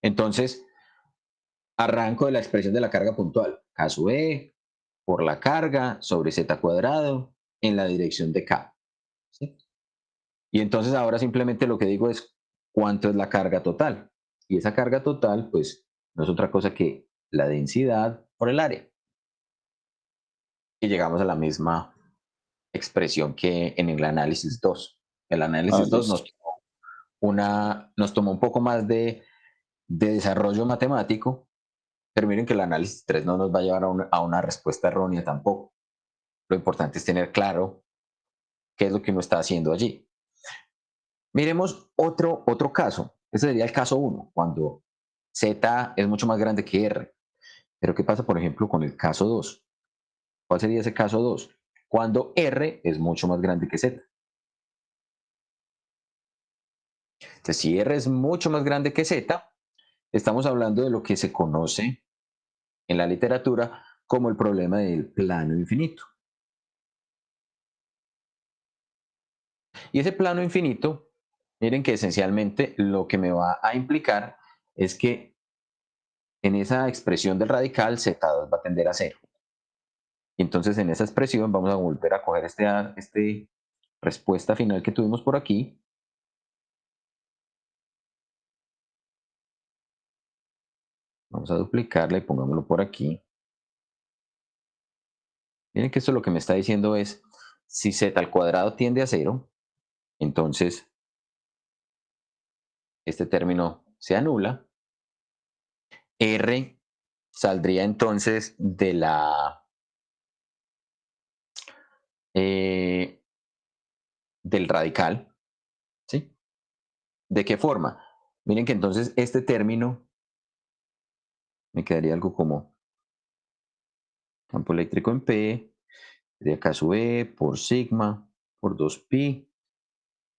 [SPEAKER 1] Entonces, arranco de la expresión de la carga puntual, K sub E por la carga sobre Z cuadrado en la dirección de K. ¿Sí? Y entonces ahora simplemente lo que digo es cuánto es la carga total. Y esa carga total, pues, no es otra cosa que la densidad por el área. Y llegamos a la misma expresión que en el análisis 2. El análisis 2 nos tomó un poco más de desarrollo matemático, pero miren que el análisis 3 no nos va a llevar a una respuesta errónea tampoco. Lo importante es tener claro qué es lo que uno está haciendo allí. Miremos otro caso. Ese sería el caso 1, cuando Z es mucho más grande que R. Pero ¿qué pasa, por ejemplo, con el caso 2? ¿Cuál sería ese caso 2? Cuando R es mucho más grande que Z. Entonces, si R es mucho más grande que Z, estamos hablando de lo que se conoce en la literatura como el problema del plano infinito. Y ese plano infinito, miren que esencialmente lo que me va a implicar es que en esa expresión del radical Z2 va a tender a 0. Y entonces en esa expresión vamos a volver a coger este respuesta final que tuvimos por aquí. Vamos a duplicarla y pongámoslo por aquí. Miren que esto lo que me está diciendo es, si Z al cuadrado tiende a 0, entonces este término se anula. R saldría entonces de del radical, ¿sí? ¿De qué forma? Miren que entonces este término me quedaría algo como campo eléctrico en P, de acá sub E por sigma por 2pi.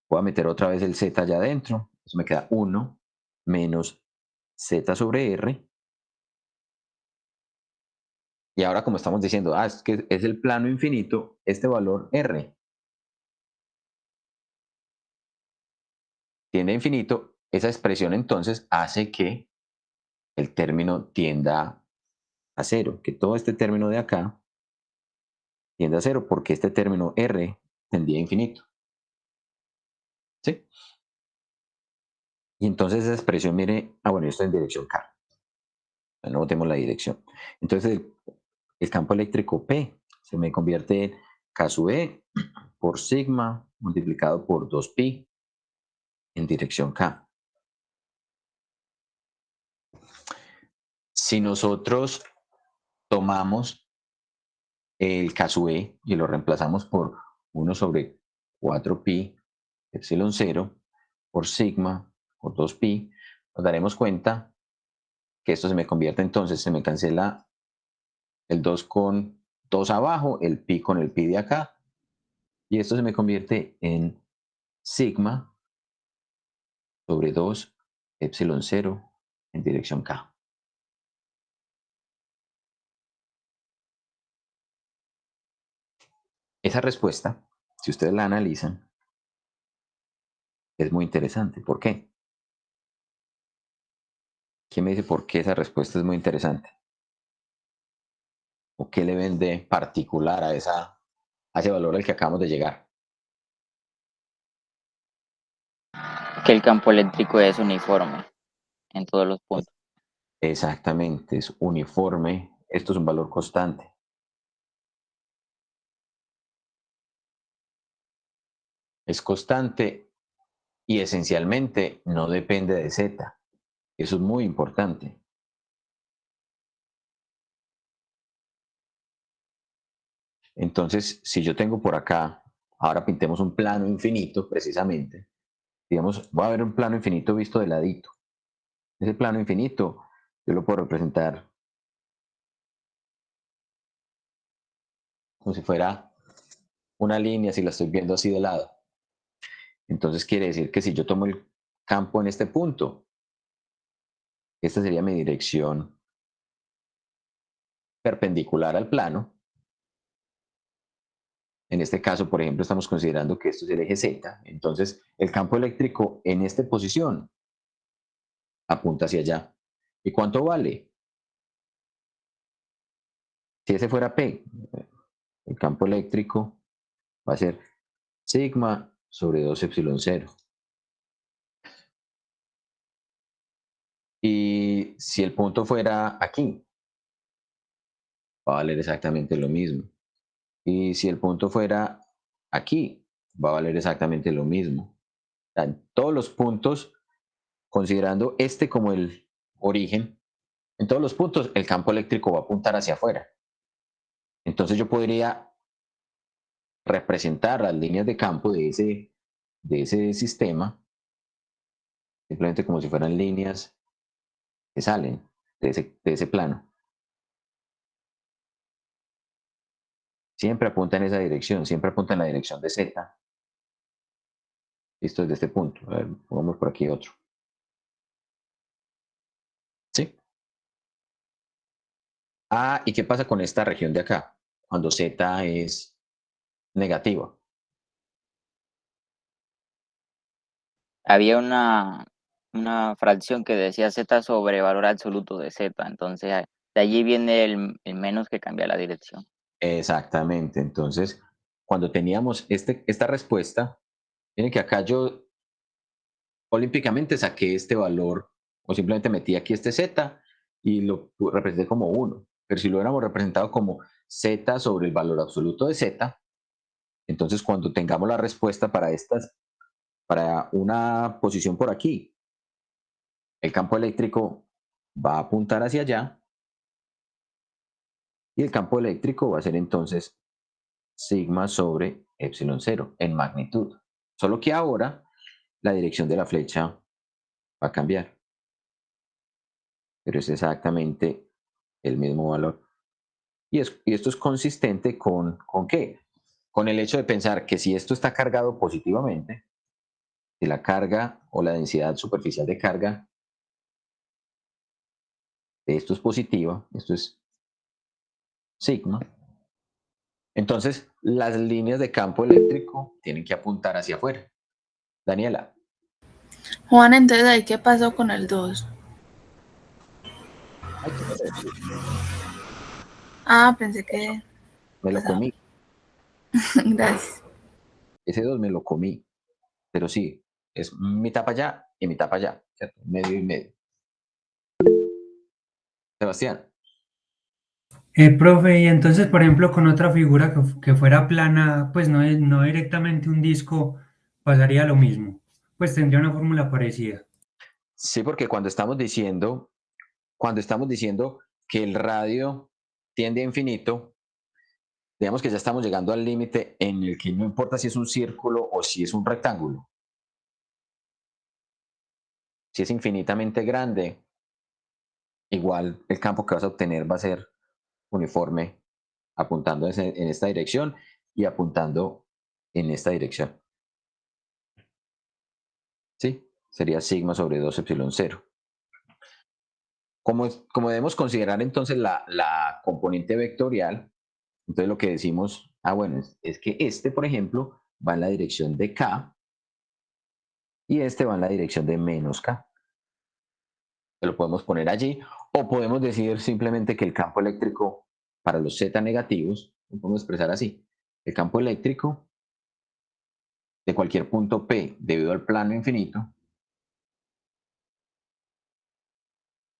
[SPEAKER 1] Voy a meter otra vez el Z allá adentro. Eso me queda 1 menos Z sobre R. Y ahora como estamos diciendo, es que es el plano infinito, este valor R tiende a infinito, esa expresión entonces hace que el término tienda a 0, que todo este término de acá tiende a 0 porque este término R tendía a infinito. ¿Sí? Y entonces esa expresión, mire, bueno, esto en dirección K. No notemos la dirección. Entonces el campo eléctrico P se me convierte en K sub E por sigma multiplicado por 2pi en dirección K. Si nosotros tomamos el K sub E y lo reemplazamos por 1 sobre 4pi epsilon 0 por sigma por 2pi, nos daremos cuenta que esto se me convierte entonces, se me cancela el 2 con 2 abajo, el pi con el pi de acá, y esto se me convierte en sigma sobre 2 epsilon 0 en dirección K. Esa respuesta, si ustedes la analizan, es muy interesante. ¿Por qué? ¿Quién me dice por qué esa respuesta es muy interesante? ¿O qué le ven de particular a ese valor al que acabamos de llegar?
[SPEAKER 10] Que el campo eléctrico es uniforme en todos los puntos.
[SPEAKER 1] Exactamente, es uniforme. Esto es un valor constante. Es constante y esencialmente no depende de Z. Eso es muy importante. Entonces, si yo tengo por acá, ahora pintemos un plano infinito precisamente. Digamos, voy a ver un plano infinito visto de ladito. Ese plano infinito yo lo puedo representar como si fuera una línea, si la estoy viendo así de lado. Entonces quiere decir que si yo tomo el campo en este punto, esta sería mi dirección perpendicular al plano. En este caso, por ejemplo, estamos considerando que esto es el eje Z. Entonces, el campo eléctrico en esta posición apunta hacia allá. ¿Y cuánto vale? Si ese fuera P, el campo eléctrico va a ser sigma sobre 2 epsilon 0. Y si el punto fuera aquí, va a valer exactamente lo mismo. Y si el punto fuera aquí, va a valer exactamente lo mismo. O sea, en todos los puntos, considerando este como el origen, en todos los puntos el campo eléctrico va a apuntar hacia afuera. Entonces yo podría representar las líneas de campo de ese sistema simplemente como si fueran líneas que salen de ese plano. Siempre apunta en esa dirección, siempre apunta en la dirección de Z. Esto es de este punto. A ver, pongamos por aquí otro. ¿Sí? Ah, ¿y qué pasa con esta región de acá? Cuando Z es negativa.
[SPEAKER 10] Había una fracción que decía Z sobre valor absoluto de Z, entonces de allí viene el menos que cambia la dirección.
[SPEAKER 1] Exactamente. Entonces, cuando teníamos esta respuesta, miren que acá yo olímpicamente saqué este valor o simplemente metí aquí este Z y lo representé como 1. Pero si lo hubiéramos representado como Z sobre el valor absoluto de Z, entonces cuando tengamos la respuesta para una posición por aquí, el campo eléctrico va a apuntar hacia allá y el campo eléctrico va a ser entonces sigma sobre epsilon 0 en magnitud. Solo que ahora la dirección de la flecha va a cambiar. Pero es exactamente el mismo valor. Y esto es consistente ¿con qué? Con el hecho de pensar que si esto está cargado positivamente, si la carga o la densidad superficial de carga de esto es positiva, esto es sigma, entonces las líneas de campo eléctrico tienen que apuntar hacia afuera. Daniela.
[SPEAKER 11] Juan, entonces ahí qué pasó con el 2.
[SPEAKER 1] Ay, ¿qué pasa aquí?
[SPEAKER 11] Ah, pensé que...
[SPEAKER 1] Me lo
[SPEAKER 11] pasaba.
[SPEAKER 1] comí.
[SPEAKER 11] Gracias.
[SPEAKER 1] Ese 2 me lo comí. Pero sí, es mitad para allá y mitad para allá, ¿cierto? Medio y medio. Sebastián.
[SPEAKER 12] Profe, y entonces, por ejemplo, con otra figura que fuera plana, pues no directamente un disco, pasaría lo mismo. Pues tendría una fórmula parecida.
[SPEAKER 1] Sí, porque cuando estamos diciendo que el radio tiende a infinito, digamos que ya estamos llegando al límite en el que no importa si es un círculo o si es un rectángulo. Si es infinitamente grande, igual el campo que vas a obtener va a ser uniforme, apuntando en esta dirección y apuntando en esta dirección. ¿Sí? Sería sigma sobre 2 epsilon 0. Como debemos considerar entonces la componente vectorial, entonces lo que decimos, bueno, es que este, por ejemplo, va en la dirección de K y este va en la dirección de menos K. Lo podemos poner allí, o podemos decir simplemente que el campo eléctrico para los Z negativos, lo podemos expresar así, el campo eléctrico de cualquier punto P debido al plano infinito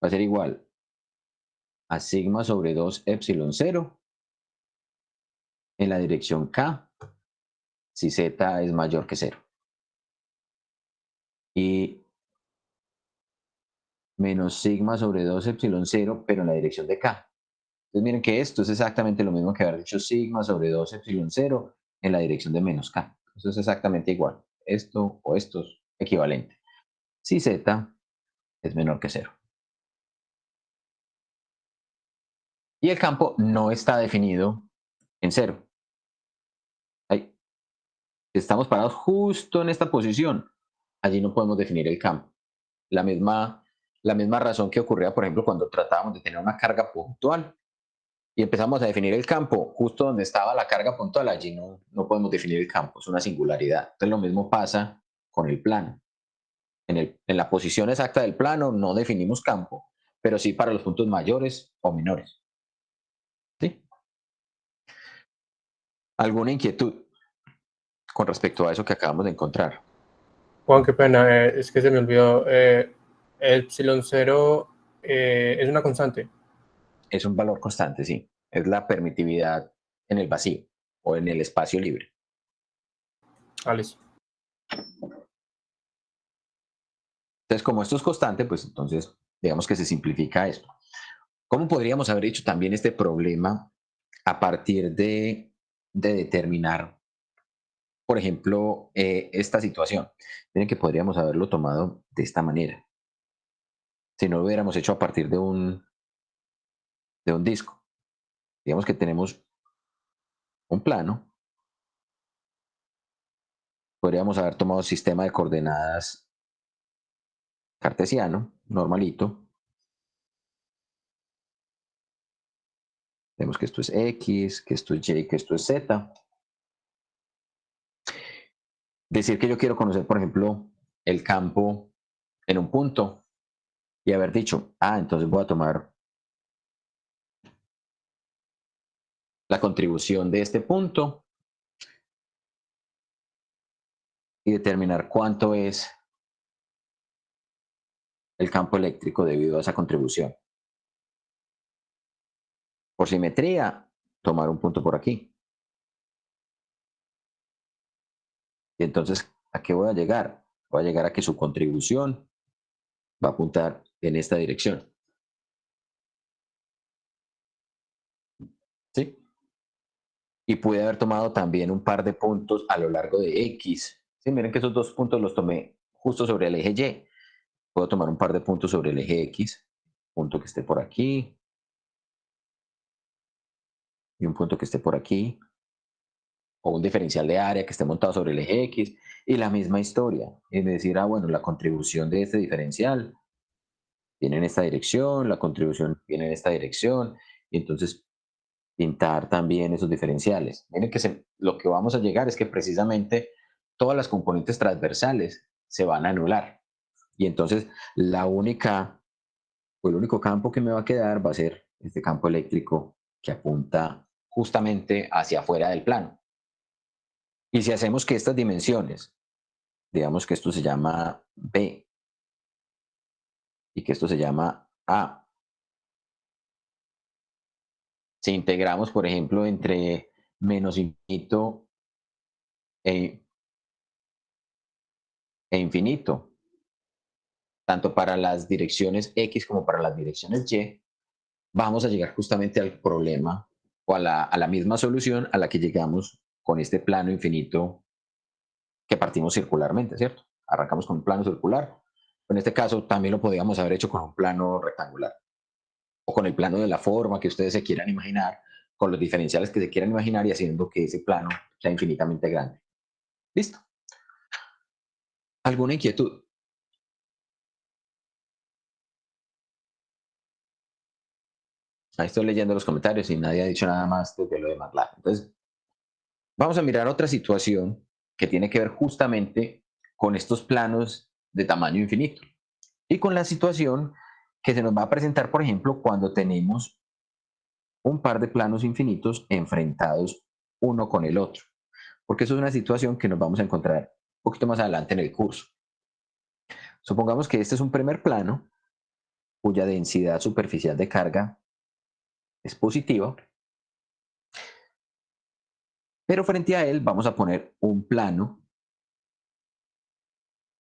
[SPEAKER 1] va a ser igual a sigma sobre 2 epsilon 0 en la dirección K si Z es mayor que 0. Y menos sigma sobre 2 epsilon 0, pero en la dirección de K. Entonces miren que esto es exactamente lo mismo que haber dicho sigma sobre 2 epsilon 0 en la dirección de menos K. Eso es exactamente igual. Esto o esto es equivalente. Si Z es menor que 0. Y el campo no está definido en 0. Ahí. Estamos parados justo en esta posición. Allí no podemos definir el campo. La misma razón que ocurría, por ejemplo, cuando tratábamos de tener una carga puntual y empezamos a definir el campo justo donde estaba la carga puntual, allí no podemos definir el campo, es una singularidad. Entonces lo mismo pasa con el plano. En la posición exacta del plano no definimos campo, pero sí para los puntos mayores o menores. ¿Sí? ¿Alguna inquietud con respecto a eso que acabamos de encontrar?
[SPEAKER 8] Juan, qué pena, es que se me olvidó. Epsilon 0 es una constante.
[SPEAKER 1] Es un valor constante, sí. Es la permitividad en el vacío o en el espacio libre.
[SPEAKER 8] Listo.
[SPEAKER 1] Entonces, como esto es constante, pues entonces digamos que se simplifica esto. ¿Cómo podríamos haber hecho también este problema a partir de determinar, por ejemplo, esta situación? Miren que podríamos haberlo tomado de esta manera. Si no lo hubiéramos hecho a partir de un disco. Digamos que tenemos un plano. Podríamos haber tomado sistema de coordenadas cartesiano, normalito. Vemos que esto es X, que esto es Y, que esto es Z. Decir que yo quiero conocer, por ejemplo, el campo en un punto y haber dicho, entonces voy a tomar la contribución de este punto y determinar cuánto es el campo eléctrico debido a esa contribución. Por simetría, tomar un punto por aquí. Y entonces, ¿a qué voy a llegar? Voy a llegar a que su contribución va a apuntar en esta dirección. ¿Sí? Y pude haber tomado también un par de puntos a lo largo de X. ¿Sí? Miren que esos dos puntos los tomé justo sobre el eje Y. Puedo tomar un par de puntos sobre el eje X. Punto que esté por aquí. Y un punto que esté por aquí. O un diferencial de área que esté montado sobre el eje X. Y la misma historia. Es decir, bueno, la contribución de este diferencial viene en esta dirección, la contribución viene en esta dirección. Y entonces pintar también esos diferenciales. Miren que lo que vamos a llegar es que precisamente todas las componentes transversales se van a anular. Y entonces el único campo que me va a quedar va a ser este campo eléctrico que apunta justamente hacia afuera del plano. Y si hacemos que estas dimensiones, digamos que esto se llama B y que esto se llama A, si integramos, por ejemplo, entre menos infinito e infinito, tanto para las direcciones X como para las direcciones Y, vamos a llegar justamente al problema o a la misma solución a la que llegamos con este plano infinito que partimos circularmente, ¿cierto? Arrancamos con un plano circular. En este caso también lo podríamos haber hecho con un plano rectangular o con el plano de la forma que ustedes se quieran imaginar, con los diferenciales que se quieran imaginar y haciendo que ese plano sea infinitamente grande. ¿Listo? ¿Alguna inquietud? Ahí estoy leyendo los comentarios y nadie ha dicho nada más de lo de MATLAB. Entonces, vamos a mirar otra situación que tiene que ver justamente con estos planos de tamaño infinito y con la situación que se nos va a presentar, por ejemplo, cuando tenemos un par de planos infinitos enfrentados uno con el otro, porque eso es una situación que nos vamos a encontrar un poquito más adelante en el curso. Supongamos que este es un primer plano cuya densidad superficial de carga es positiva, pero frente a él vamos a poner un plano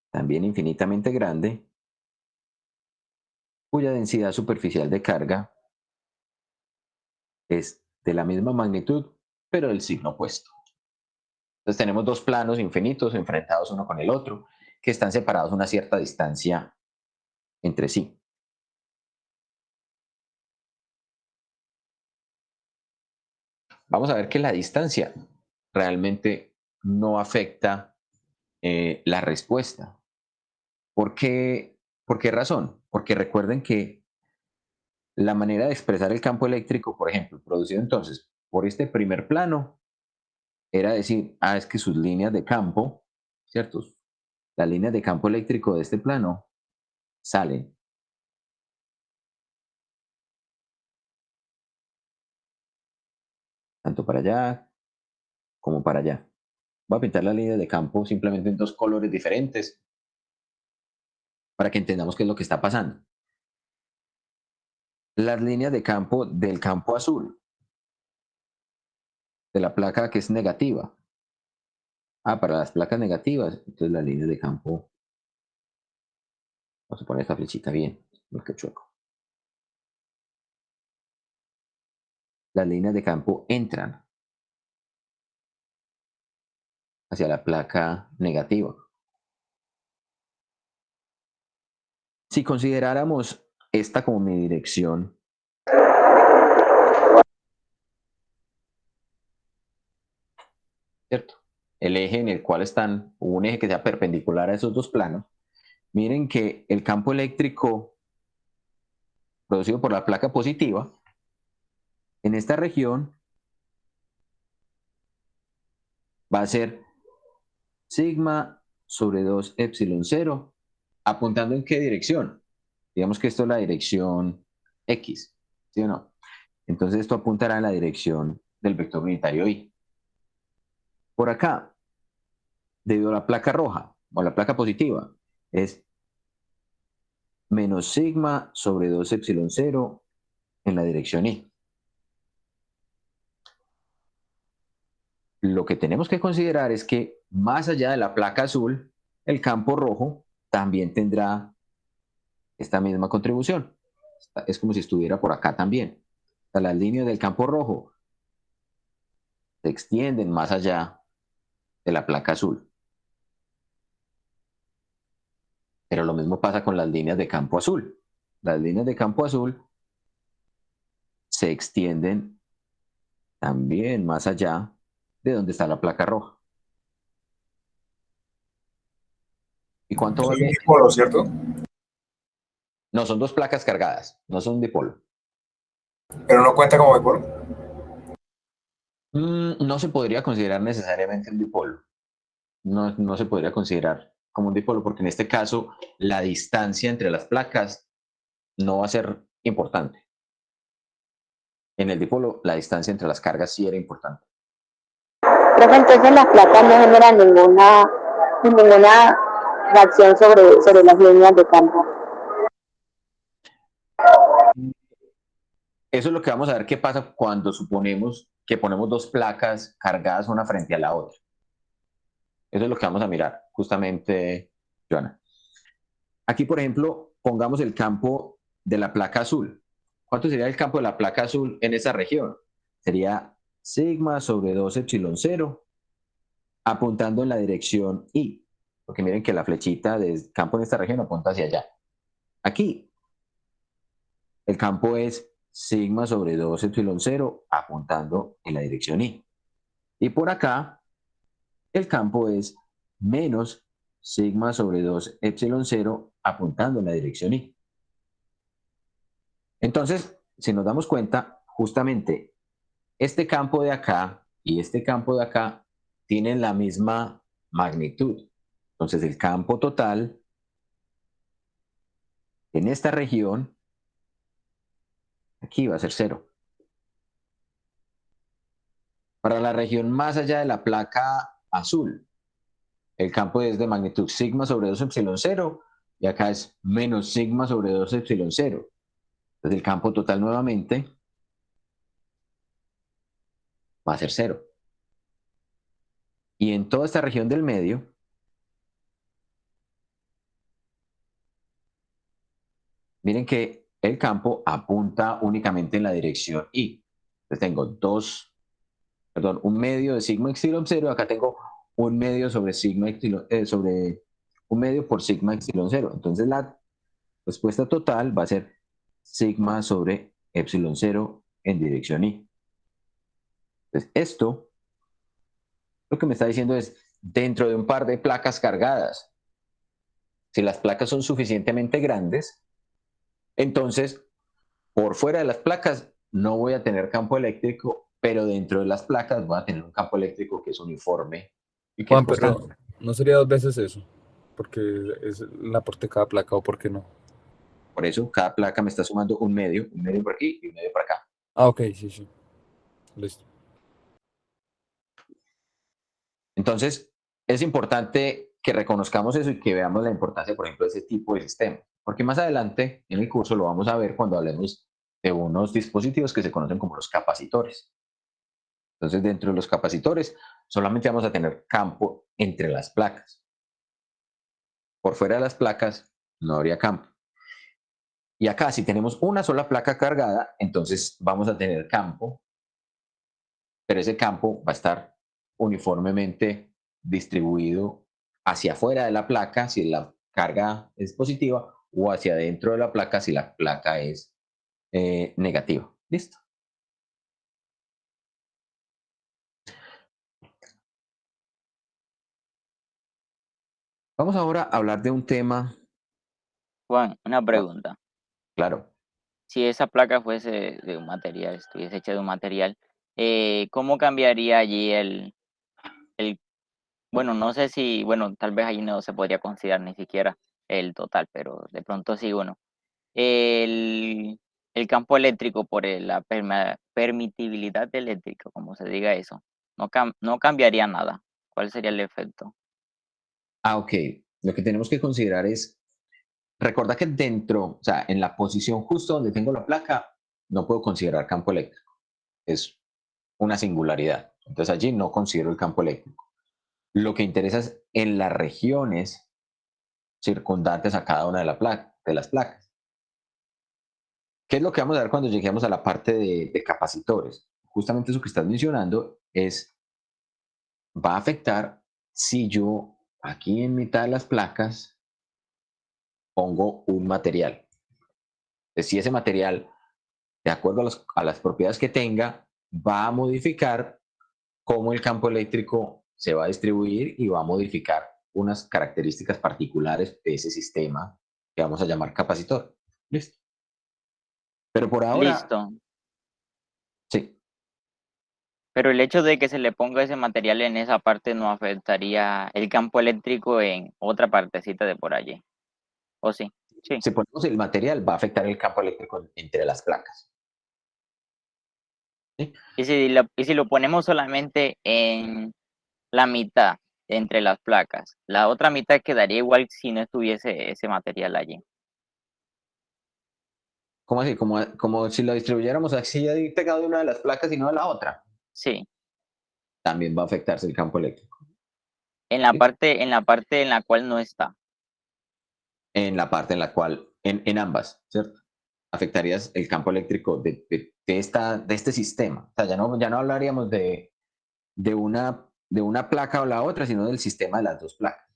[SPEAKER 1] también infinitamente grande cuya densidad superficial de carga es de la misma magnitud, pero del signo opuesto. Entonces tenemos dos planos infinitos enfrentados uno con el otro, que están separados una cierta distancia entre sí. Vamos a ver que la distancia realmente no afecta la respuesta. ¿Por qué razón? Porque recuerden que la manera de expresar el campo eléctrico, por ejemplo, producido entonces por este primer plano, era decir, es que sus líneas de campo, ¿cierto? Las líneas de campo eléctrico de este plano salen. Tanto para allá como para allá. Voy a pintar las líneas de campo simplemente en dos colores diferentes para que entendamos qué es lo que está pasando. Las líneas de campo del campo azul, de la placa que es negativa. Para las placas negativas, entonces las líneas de campo, vamos a poner esta flechita bien, porque chueco. Las líneas de campo entran hacia la placa negativa. Si consideráramos esta como mi dirección, ¿cierto? El eje en el cual están, un eje que sea perpendicular a esos dos planos, miren que el campo eléctrico producido por la placa positiva, en esta región va a ser sigma sobre 2 epsilon 0, apuntando en qué dirección. Digamos que esto es la dirección X, ¿sí o no? Entonces esto apuntará en la dirección del vector unitario Y. Por acá, debido a la placa roja o la placa positiva, es menos sigma sobre 2 epsilon 0 en la dirección Y. Lo que tenemos que considerar es que más allá de la placa azul, el campo rojo también tendrá esta misma contribución. Es como si estuviera por acá también. O sea, las líneas del campo rojo se extienden más allá de la placa azul. Pero lo mismo pasa con las líneas de campo azul. Las líneas de campo azul se extienden también más allá de donde está la placa roja. ¿Y cuánto vale?
[SPEAKER 2] Es un dipolo, ¿cierto?
[SPEAKER 1] No, son dos placas cargadas, no son un dipolo.
[SPEAKER 2] Pero no cuenta como dipolo.
[SPEAKER 1] No se podría considerar necesariamente un dipolo. No se podría considerar como un dipolo porque en este caso la distancia entre las placas no va a ser importante. En el dipolo, la distancia entre las cargas sí era importante.
[SPEAKER 6] Profe, entonces las placas no generan ninguna reacción sobre las líneas de campo.
[SPEAKER 1] Eso es lo que vamos a ver qué pasa cuando suponemos que ponemos dos placas cargadas una frente a la otra. Eso es lo que vamos a mirar, justamente, Joana. Aquí, por ejemplo, pongamos el campo de la placa azul. ¿Cuánto sería el campo de la placa azul en esa región? Sería sigma sobre 2 epsilon 0, apuntando en la dirección I. Porque miren que la flechita del campo en esta región apunta hacia allá. Aquí, el campo es sigma sobre 2 epsilon 0, apuntando en la dirección I. Y por acá, el campo es menos sigma sobre 2 epsilon 0, apuntando en la dirección I. Entonces, si nos damos cuenta, justamente este campo de acá y este campo de acá tienen la misma magnitud. Entonces, el campo total en esta región, aquí va a ser 0. Para la región más allá de la placa azul, el campo es de magnitud sigma sobre 2 epsilon 0 y acá es menos sigma sobre 2 epsilon 0. Entonces, el campo total nuevamente va a ser 0. Y en toda esta región del medio, miren que el campo apunta únicamente en la dirección I. Entonces tengo un medio de sigma epsilon 0, acá tengo un medio sobre sigma epsilon, un medio por sigma epsilon 0. Entonces la respuesta total va a ser sigma sobre epsilon 0 en dirección I. Entonces esto lo que me está diciendo es, dentro de un par de placas cargadas, si las placas son suficientemente grandes, entonces por fuera de las placas no voy a tener campo eléctrico, pero dentro de las placas voy a tener un campo eléctrico que es uniforme y que
[SPEAKER 5] Juan,
[SPEAKER 1] es constante.
[SPEAKER 5] pero no sería 2 veces eso, porque es el aporte de cada placa, ¿o por qué no?
[SPEAKER 1] Por eso cada placa me está sumando un medio por aquí y un medio por acá.
[SPEAKER 5] Ah, ok, sí. Listo.
[SPEAKER 1] Entonces, es importante que reconozcamos eso y que veamos la importancia, por ejemplo, de ese tipo de sistema. Porque más adelante en el curso lo vamos a ver cuando hablemos de unos dispositivos que se conocen como los capacitores. Entonces, dentro de los capacitores, solamente vamos a tener campo entre las placas. Por fuera de las placas, no habría campo. Y acá, si tenemos una sola placa cargada, entonces vamos a tener campo, pero ese campo va a estar uniformemente distribuido hacia afuera de la placa si la carga es positiva o hacia adentro de la placa si la placa es negativa. Listo. Vamos ahora a hablar de un tema.
[SPEAKER 10] Juan, una pregunta.
[SPEAKER 1] Claro.
[SPEAKER 10] Si esa placa fuese de un material, estuviese hecha de un material, ¿cómo cambiaría allí bueno, no sé si, bueno, tal vez allí no se podría considerar ni siquiera el total, pero de pronto sí, bueno, el, el campo eléctrico por la permitibilidad eléctrica, como se diga eso, no cambiaría nada. ¿Cuál sería el efecto?
[SPEAKER 1] Ok. Lo que tenemos que considerar es, recuerda que dentro, o sea, en la posición justo donde tengo la placa, no puedo considerar campo eléctrico. Es una singularidad. Entonces allí no considero el campo eléctrico. Lo que interesa es en las regiones circundantes a cada una de las placas. ¿Qué es lo que vamos a ver cuando lleguemos a la parte de capacitores? Justamente eso que estás mencionando va a afectar si yo aquí en mitad de las placas pongo un material. Entonces, si ese material, de acuerdo a las propiedades que tenga, va a modificar cómo el campo eléctrico se va a distribuir y va a modificar unas características particulares de ese sistema que vamos a llamar capacitor. Listo. Pero por ahora,
[SPEAKER 10] Listo.
[SPEAKER 1] sí.
[SPEAKER 10] Pero el hecho de que se le ponga ese material en esa parte no afectaría el campo eléctrico en otra partecita de por allí. ¿O sí? Sí.
[SPEAKER 1] Si ponemos el material, va a afectar el campo eléctrico entre las placas.
[SPEAKER 10] Y si lo ponemos solamente en la mitad entre las placas, la otra mitad quedaría igual si no estuviese ese material allí.
[SPEAKER 1] ¿Cómo así? Como si lo distribuyéramos así ahí pegado de una de las placas y no de la otra.
[SPEAKER 10] Sí,
[SPEAKER 1] También va a afectarse el campo eléctrico.
[SPEAKER 10] en la
[SPEAKER 1] ¿Sí?
[SPEAKER 10] parte en la cual no está.
[SPEAKER 1] En la parte en la cual, en ambas, ¿cierto? Afectarías el campo eléctrico de este sistema. O sea, ya no hablaríamos de una placa o la otra, sino del sistema de las dos placas.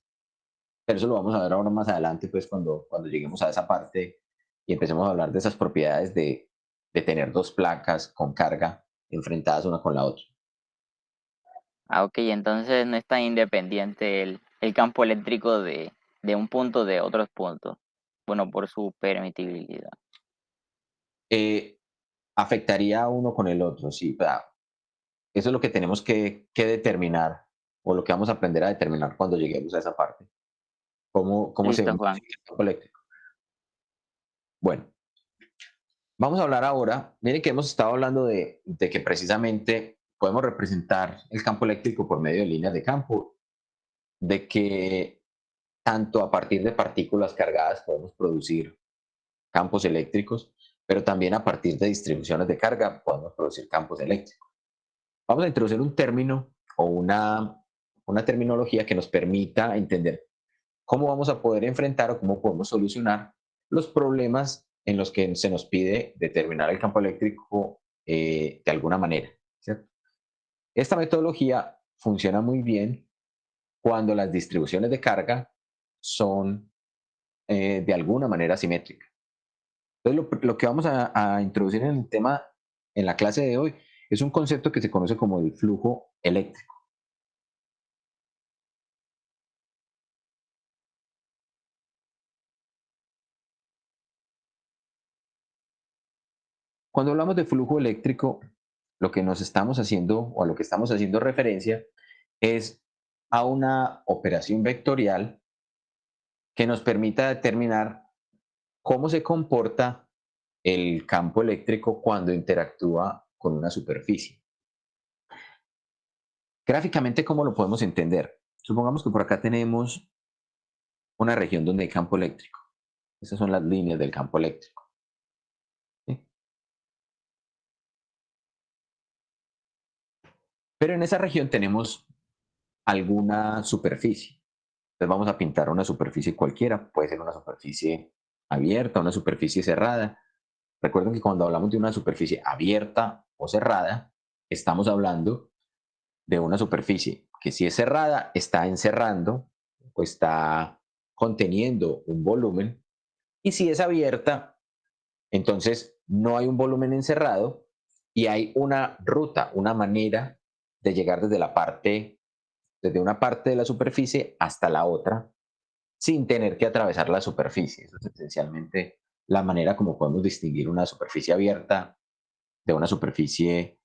[SPEAKER 1] Pero eso lo vamos a ver ahora más adelante, pues cuando lleguemos a esa parte y empecemos a hablar de esas propiedades de tener dos placas con carga enfrentadas una con la otra.
[SPEAKER 10] Ah, ok, entonces no es tan independiente el campo eléctrico de un punto de otros puntos. Bueno, por su permitibilidad.
[SPEAKER 1] Afectaría uno con el otro, sí. O sea, eso es lo que tenemos que determinar, o lo que vamos a aprender a determinar cuando lleguemos a esa parte. ¿Cómo se
[SPEAKER 10] Listo, Juan.
[SPEAKER 1] modifica el campo eléctrico? Bueno, vamos a hablar ahora. Miren que hemos estado hablando de que precisamente podemos representar el campo eléctrico por medio de líneas de campo, de que tanto a partir de partículas cargadas podemos producir campos eléctricos, pero también a partir de distribuciones de carga podemos producir campos eléctricos. Vamos a introducir un término o una terminología que nos permita entender cómo vamos a poder enfrentar o cómo podemos solucionar los problemas en los que se nos pide determinar el campo eléctrico de alguna manera, ¿cierto? Esta metodología funciona muy bien cuando las distribuciones de carga son de alguna manera simétricas. Entonces, lo que vamos a introducir en el tema, en la clase de hoy, es un concepto que se conoce como el flujo eléctrico. Cuando hablamos de flujo eléctrico, lo que nos estamos haciendo o a lo que estamos haciendo referencia es a una operación vectorial que nos permita determinar cómo se comporta el campo eléctrico cuando interactúa con una superficie. Gráficamente, ¿cómo lo podemos entender? Supongamos que por acá tenemos una región donde hay campo eléctrico. Esas son las líneas del campo eléctrico. ¿Sí? Pero en esa región tenemos alguna superficie. Entonces vamos a pintar una superficie cualquiera. Puede ser una superficie abierta, una superficie cerrada. Recuerden que cuando hablamos de una superficie abierta o cerrada, estamos hablando de una superficie que, si es cerrada, está encerrando o está conteniendo un volumen, y si es abierta, entonces no hay un volumen encerrado y hay una ruta, una manera de llegar desde una parte de la superficie hasta la otra sin tener que atravesar la superficie. Eso es esencialmente la manera como podemos distinguir una superficie abierta de una superficie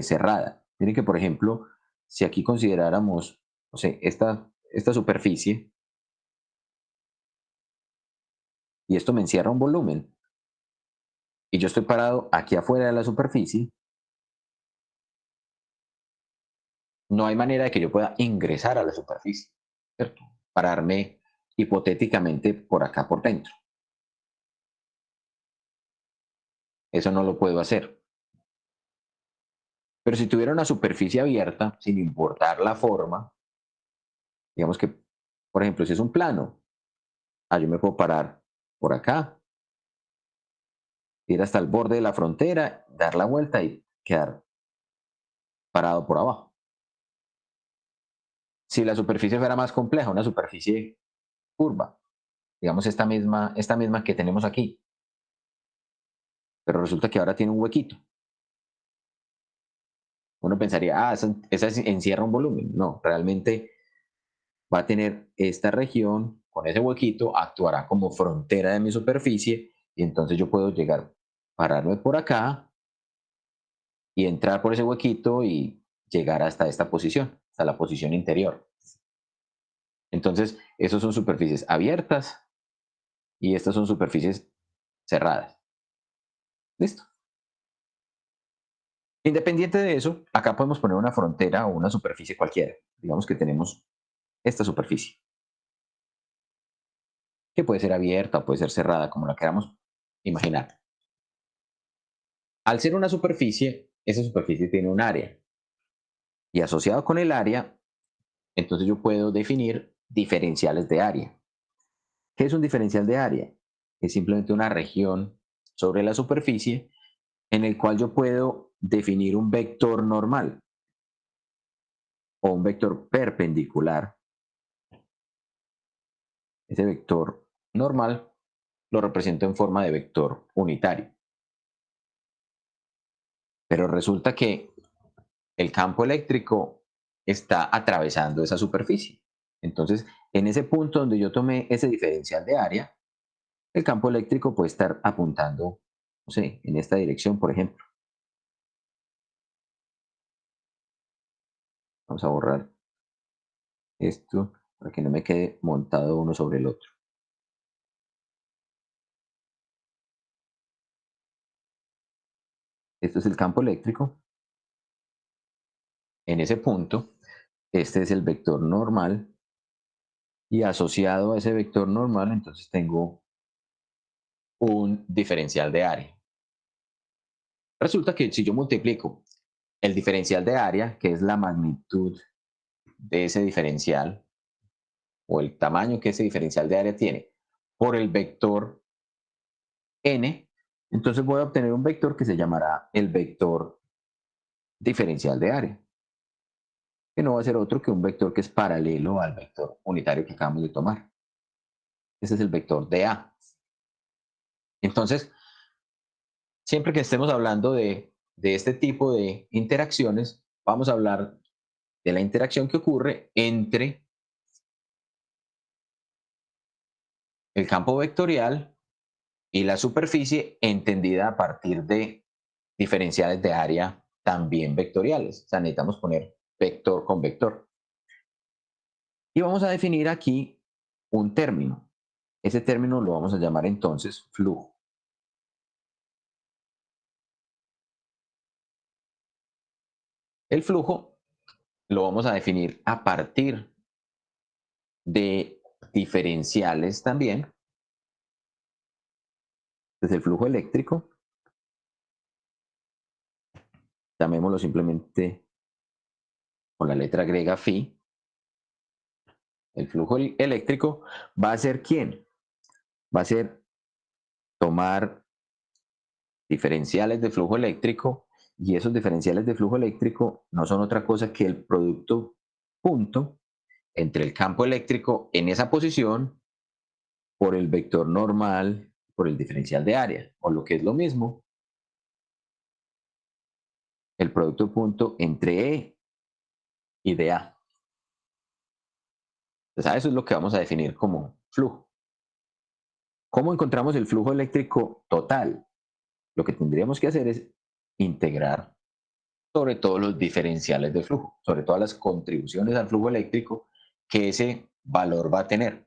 [SPEAKER 1] cerrada. Miren que, por ejemplo, si aquí consideráramos, no sé, esta superficie, y esto me encierra un volumen, y yo estoy parado aquí afuera de la superficie, no hay manera de que yo pueda ingresar a la superficie, ¿cierto? Pararme hipotéticamente por acá por dentro. Eso no lo puedo hacer. Pero si tuviera una superficie abierta, sin importar la forma, digamos que, por ejemplo, si es un plano, yo me puedo parar por acá, ir hasta el borde de la frontera, dar la vuelta y quedar parado por abajo. Si la superficie fuera más compleja, una superficie curva, digamos esta misma que tenemos aquí, pero resulta que ahora tiene un huequito. Uno pensaría, esa encierra un volumen. No, realmente va a tener esta región con ese huequito, actuará como frontera de mi superficie, y entonces yo puedo llegar, pararme por acá y entrar por ese huequito y llegar hasta esta posición, hasta la posición interior. Entonces, esas son superficies abiertas y estas son superficies cerradas. ¿Listo? Independiente de eso, acá podemos poner una frontera o una superficie cualquiera. Digamos que tenemos esta superficie, que puede ser abierta o puede ser cerrada, como la queramos imaginar. Al ser una superficie, esa superficie tiene un área. Y asociado con el área, entonces yo puedo definir diferenciales de área. ¿Qué es un diferencial de área? Es simplemente una región sobre la superficie en el cual yo puedo definir un vector normal o un vector perpendicular. Ese vector normal lo represento en forma de vector unitario. Pero resulta que el campo eléctrico está atravesando esa superficie. Entonces, en ese punto donde yo tomé ese diferencial de área, el campo eléctrico puede estar apuntando, no sé, en esta dirección, por ejemplo. Vamos a borrar esto para que no me quede montado uno sobre el otro. Este es el campo eléctrico. En ese punto, este es el vector normal. Y asociado a ese vector normal, entonces tengo un diferencial de área. Resulta que si yo multiplico el diferencial de área, que es la magnitud de ese diferencial, o el tamaño que ese diferencial de área tiene, por el vector n, entonces voy a obtener un vector que se llamará el vector diferencial de área, que no va a ser otro que un vector que es paralelo al vector unitario que acabamos de tomar. Ese es el vector de A. Entonces, siempre que estemos hablando de este tipo de interacciones, vamos a hablar de la interacción que ocurre entre el campo vectorial y la superficie entendida a partir de diferenciales de área también vectoriales. O sea, necesitamos poner vector con vector. Y vamos a definir aquí un término. Ese término lo vamos a llamar entonces flujo. El flujo lo vamos a definir a partir de diferenciales también. Desde el flujo eléctrico, llamémoslo simplemente con la letra griega phi. El flujo eléctrico va a ser ¿quién? Va a ser tomar diferenciales de flujo eléctrico, y esos diferenciales de flujo eléctrico no son otra cosa que el producto punto entre el campo eléctrico en esa posición por el vector normal por el diferencial de área, o lo que es lo mismo, el producto punto entre E y de A. Entonces, eso es lo que vamos a definir como flujo. ¿Cómo encontramos el flujo eléctrico total? Lo que tendríamos que hacer es integrar sobre todos los diferenciales de flujo, sobre todas las contribuciones al flujo eléctrico que ese valor va a tener.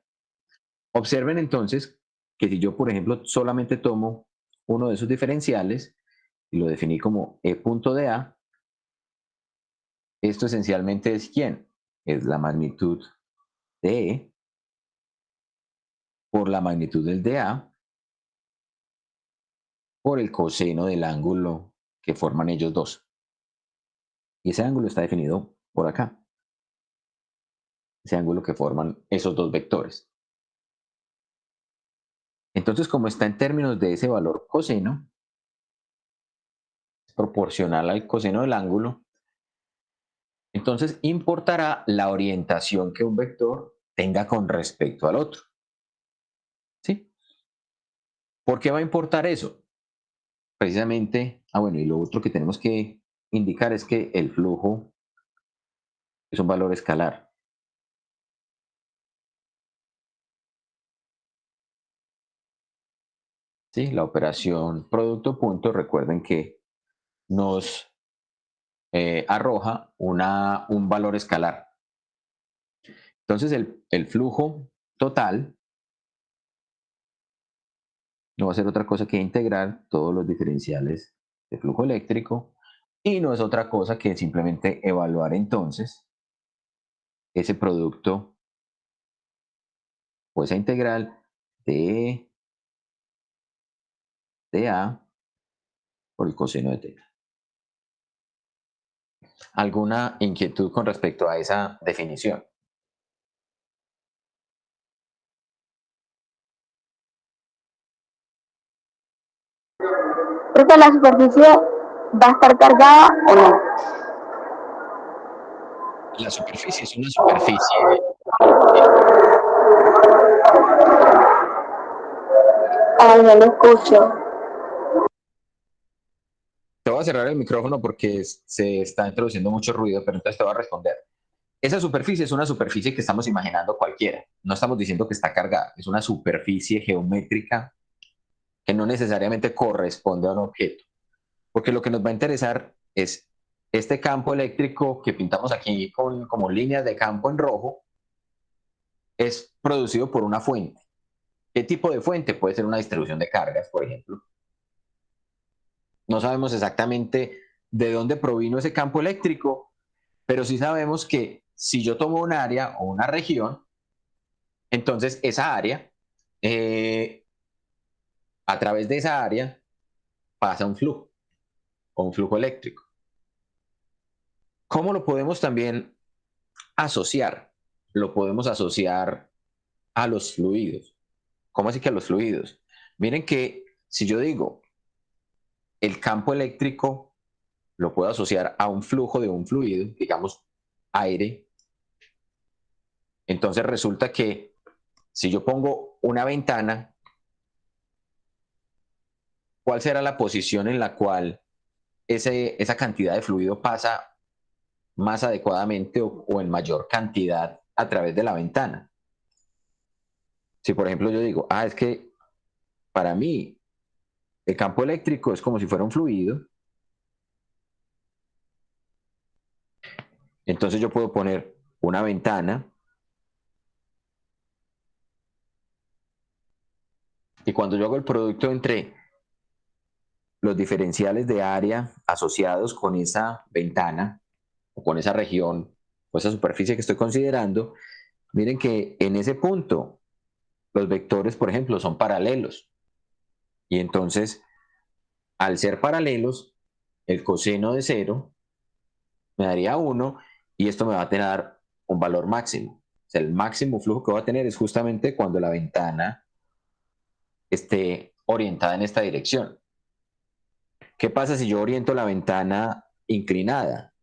[SPEAKER 1] Observen entonces que si yo, por ejemplo, solamente tomo uno de esos diferenciales y lo definí como E punto de A, esto esencialmente es ¿quién? Es la magnitud de E por la magnitud del dA por el coseno del ángulo que forman ellos dos. Y ese ángulo está definido por acá. Ese ángulo que forman esos dos vectores. Entonces, como está en términos de ese valor coseno, es proporcional al coseno del ángulo, entonces importará la orientación que un vector tenga con respecto al otro. ¿Sí? ¿Por qué va a importar eso? Precisamente, bueno, y lo otro que tenemos que indicar es que el flujo es un valor escalar. ¿Sí? La operación producto punto, recuerden que nos arroja un valor escalar. Entonces el flujo total no va a ser otra cosa que integrar todos los diferenciales de flujo eléctrico Y no es otra cosa que simplemente evaluar entonces ese producto o esa integral de A por el coseno de teta. ¿Alguna inquietud con respecto a esa definición?
[SPEAKER 6] Profe, ¿la superficie va a estar cargada o no?
[SPEAKER 1] La superficie es una superficie.
[SPEAKER 6] Ay, no lo escucho.
[SPEAKER 1] Te voy a cerrar el micrófono porque se está introduciendo mucho ruido, pero entonces te voy a responder. Esa superficie es una superficie que estamos imaginando cualquiera. No estamos diciendo que está cargada. Es una superficie geométrica que no necesariamente corresponde a un objeto. Porque lo que nos va a interesar es este campo eléctrico que pintamos aquí con como líneas de campo en rojo, es producido por una fuente. ¿Qué tipo de fuente? Puede ser una distribución de cargas, por ejemplo. No sabemos exactamente de dónde provino ese campo eléctrico, pero sí sabemos que si yo tomo un área o una región, entonces esa área, a través de esa área, pasa un flujo o un flujo eléctrico. ¿Cómo lo podemos también asociar? Lo podemos asociar a los fluidos. ¿Cómo así que a los fluidos? Miren que si yo digo el campo eléctrico lo puedo asociar a un flujo de un fluido, digamos aire, entonces resulta que si yo pongo una ventana, ¿cuál será la posición en la cual esa cantidad de fluido pasa más adecuadamente o en mayor cantidad a través de la ventana? Si por ejemplo yo digo, es que para mí el campo eléctrico es como si fuera un fluido, entonces yo puedo poner una ventana y cuando yo hago el producto entre los diferenciales de área asociados con esa ventana o con esa región o esa superficie que estoy considerando, miren que en ese punto los vectores, por ejemplo, son paralelos. Y entonces, al ser paralelos, el coseno de 0 me daría 1 y esto me va a tener un valor máximo. O sea, el máximo flujo que va a tener es justamente cuando la ventana esté orientada en esta dirección. ¿Qué pasa si yo oriento la ventana inclinada?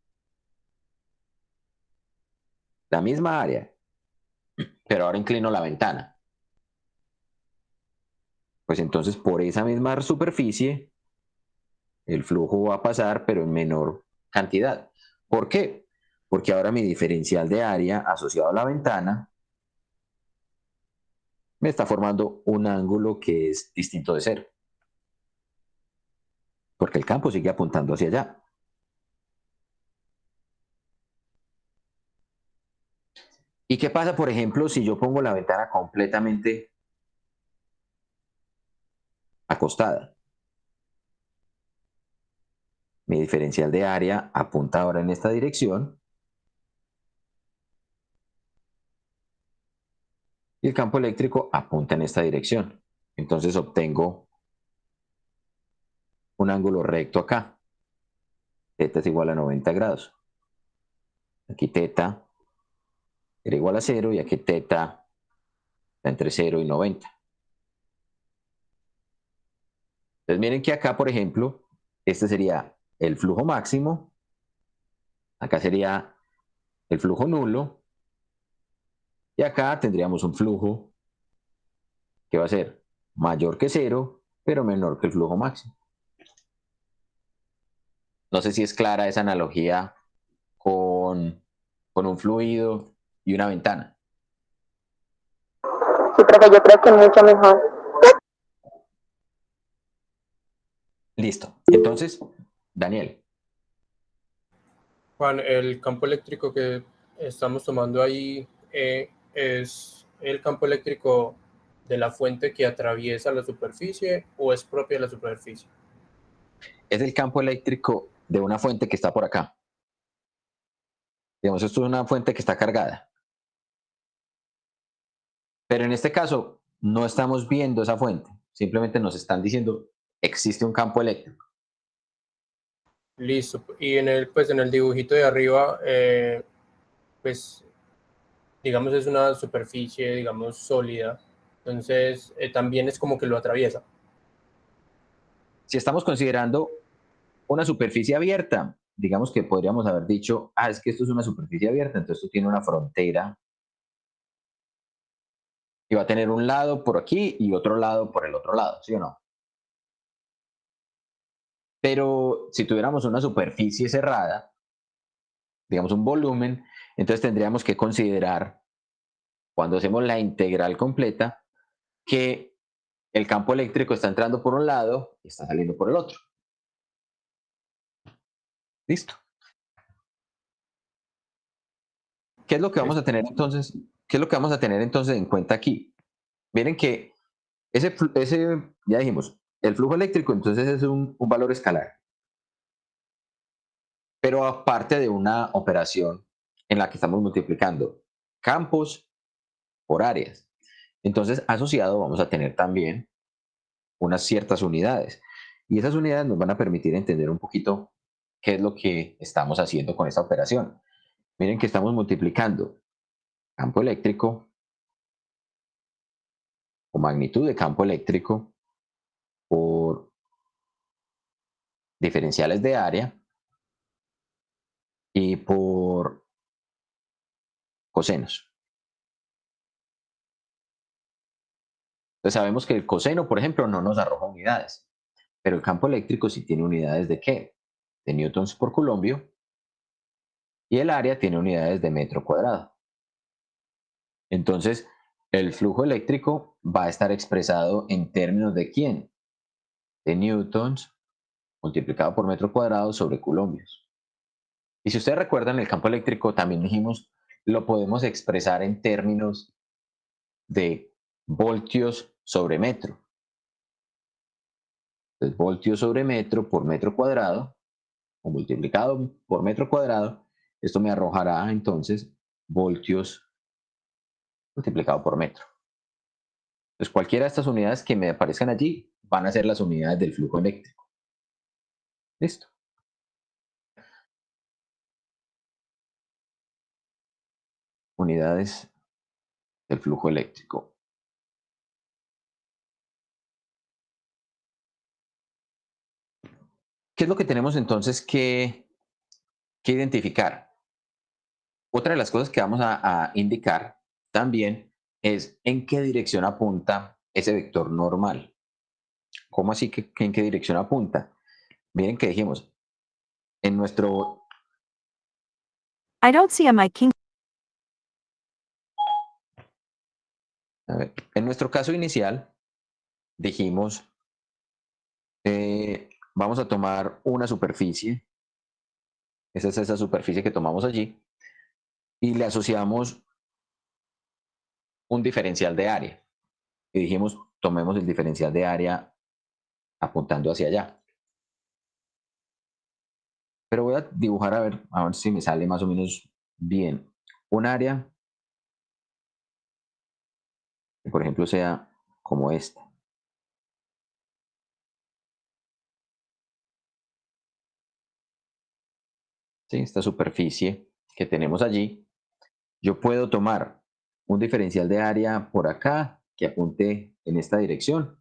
[SPEAKER 1] La misma área, pero ahora inclino la ventana. Pues entonces por esa misma superficie el flujo va a pasar, pero en menor cantidad. ¿Por qué? Porque ahora mi diferencial de área asociado a la ventana me está formando un ángulo que es distinto de 0. Porque el campo sigue apuntando hacia allá. ¿Y qué pasa, por ejemplo, si yo pongo la ventana completamente acostada? Mi diferencial de área apunta ahora en esta dirección. Y el campo eléctrico apunta en esta dirección. Entonces obtengo un ángulo recto acá. Θ es igual a 90 grados. Aquí θ era igual a 0 y aquí θ está entre 0 y 90. Entonces miren que acá, por ejemplo, este sería el flujo máximo. Acá sería el flujo nulo. Y acá tendríamos un flujo que va a ser mayor que 0, pero menor que el flujo máximo. No sé si es clara esa analogía con un fluido y una ventana.
[SPEAKER 6] Sí, profe, yo creo que mucho mejor.
[SPEAKER 1] Listo. Entonces, Daniel.
[SPEAKER 8] Juan, el campo eléctrico que estamos tomando ahí es el campo eléctrico de la fuente que atraviesa la superficie o es propio de la superficie.
[SPEAKER 1] Es el campo eléctrico de una fuente que está por acá. Digamos, esto es una fuente que está cargada. Pero en este caso, no estamos viendo esa fuente. Simplemente nos están diciendo, existe un campo eléctrico.
[SPEAKER 8] Listo. Y pues en el dibujito de arriba, pues, digamos, es una superficie, digamos, sólida. Entonces, también es como que lo atraviesa.
[SPEAKER 1] Si estamos considerando una superficie abierta, digamos que podríamos haber dicho, es que esto es una superficie abierta, entonces esto tiene una frontera y va a tener un lado por aquí y otro lado por el otro lado, ¿sí o no? Pero si tuviéramos una superficie cerrada, digamos un volumen, entonces tendríamos que considerar, cuando hacemos la integral completa, que el campo eléctrico está entrando por un lado y está saliendo por el otro. Listo. ¿Qué es lo que vamos a tener entonces? ¿Qué es lo que vamos a tener entonces en cuenta aquí? Miren que ese ya dijimos, el flujo eléctrico entonces es un valor escalar. Pero aparte de una operación en la que estamos multiplicando campos por áreas. Entonces, asociado vamos a tener también unas ciertas unidades. Y esas unidades nos van a permitir entender un poquito qué es lo que estamos haciendo con esta operación. Miren que estamos multiplicando campo eléctrico o magnitud de campo eléctrico por diferenciales de área y por cosenos. Entonces sabemos que el coseno, por ejemplo, no nos arroja unidades, pero el campo eléctrico sí tiene unidades de ¿qué? De newtons por coulombio, y el área tiene unidades de metro cuadrado. Entonces, el flujo eléctrico va a estar expresado en términos de ¿quién? De newtons multiplicado por metro cuadrado sobre coulombios. Y si ustedes recuerdan, el campo eléctrico también dijimos, lo podemos expresar en términos de voltios sobre metro. Entonces, voltios sobre metro por metro cuadrado, o multiplicado por metro cuadrado, esto me arrojará entonces voltios multiplicado por metro. Entonces, cualquiera de estas unidades que me aparezcan allí van a ser las unidades del flujo eléctrico. Listo. Unidades del flujo eléctrico. ¿Qué es lo que tenemos entonces que identificar? Otra de las cosas que vamos a indicar también es en qué dirección apunta ese vector normal. ¿Cómo así que en qué dirección apunta? Miren que dijimos, en nuestro...
[SPEAKER 13] I don't see a my king.
[SPEAKER 1] A ver, en nuestro caso inicial, dijimos, vamos a tomar una superficie. Esa es esa superficie que tomamos allí. Y le asociamos un diferencial de área. Y dijimos, tomemos el diferencial de área apuntando hacia allá. Pero voy a dibujar a ver si me sale más o menos bien. Un área que, por ejemplo, sea como esta. ¿Sí? Esta superficie que tenemos allí. Yo puedo tomar un diferencial de área por acá que apunte en esta dirección.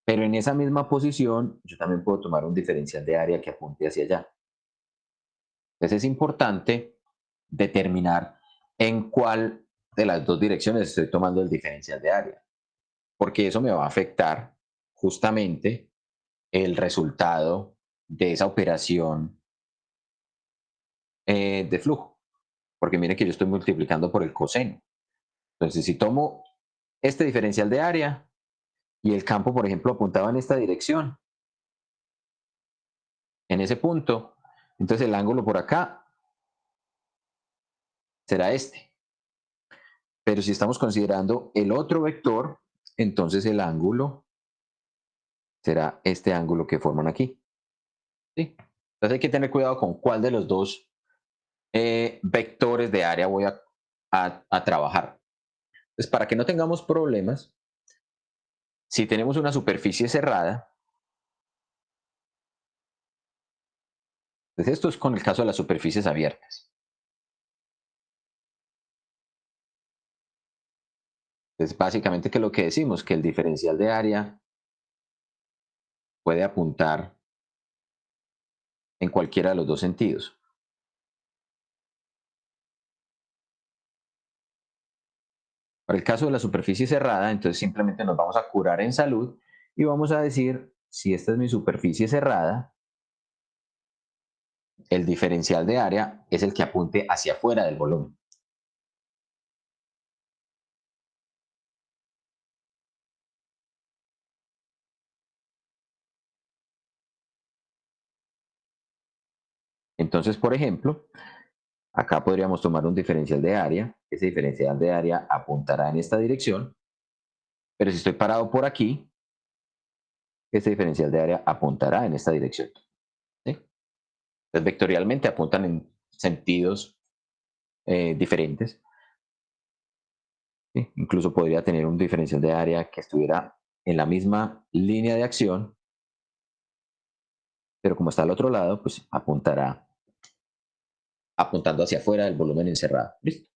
[SPEAKER 1] Pero en esa misma posición, yo también puedo tomar un diferencial de área que apunte hacia allá. Entonces es importante determinar en cuál de las dos direcciones estoy tomando el diferencial de área, porque eso me va a afectar justamente el resultado de esa operación de flujo. Porque miren que yo estoy multiplicando por el coseno. Entonces, si tomo este diferencial de área y el campo, por ejemplo, apuntaba en esta dirección, en ese punto, entonces el ángulo por acá será este. Pero si estamos considerando el otro vector, entonces el ángulo será este ángulo que forman aquí. ¿Sí? Entonces hay que tener cuidado con cuál de los dos vectores de área voy a trabajar. Entonces, para que no tengamos problemas, si tenemos una superficie cerrada, entonces esto es con el caso de las superficies abiertas. Entonces, básicamente, ¿qué es lo que decimos? Que el diferencial de área puede apuntar en cualquiera de los dos sentidos. Para el caso de la superficie cerrada, entonces simplemente nos vamos a curar en salud y vamos a decir, si esta es mi superficie cerrada, el diferencial de área es el que apunte hacia afuera del volumen. Entonces, por ejemplo, acá podríamos tomar un diferencial de área. Ese diferencial de área apuntará en esta dirección. Pero si estoy parado por aquí, ese diferencial de área apuntará en esta dirección. ¿Sí? Entonces, vectorialmente apuntan en sentidos diferentes. ¿Sí? Incluso podría tener un diferencial de área que estuviera en la misma línea de acción, pero como está al otro lado, pues apuntará apuntando hacia afuera del volumen encerrado. ¿Listo?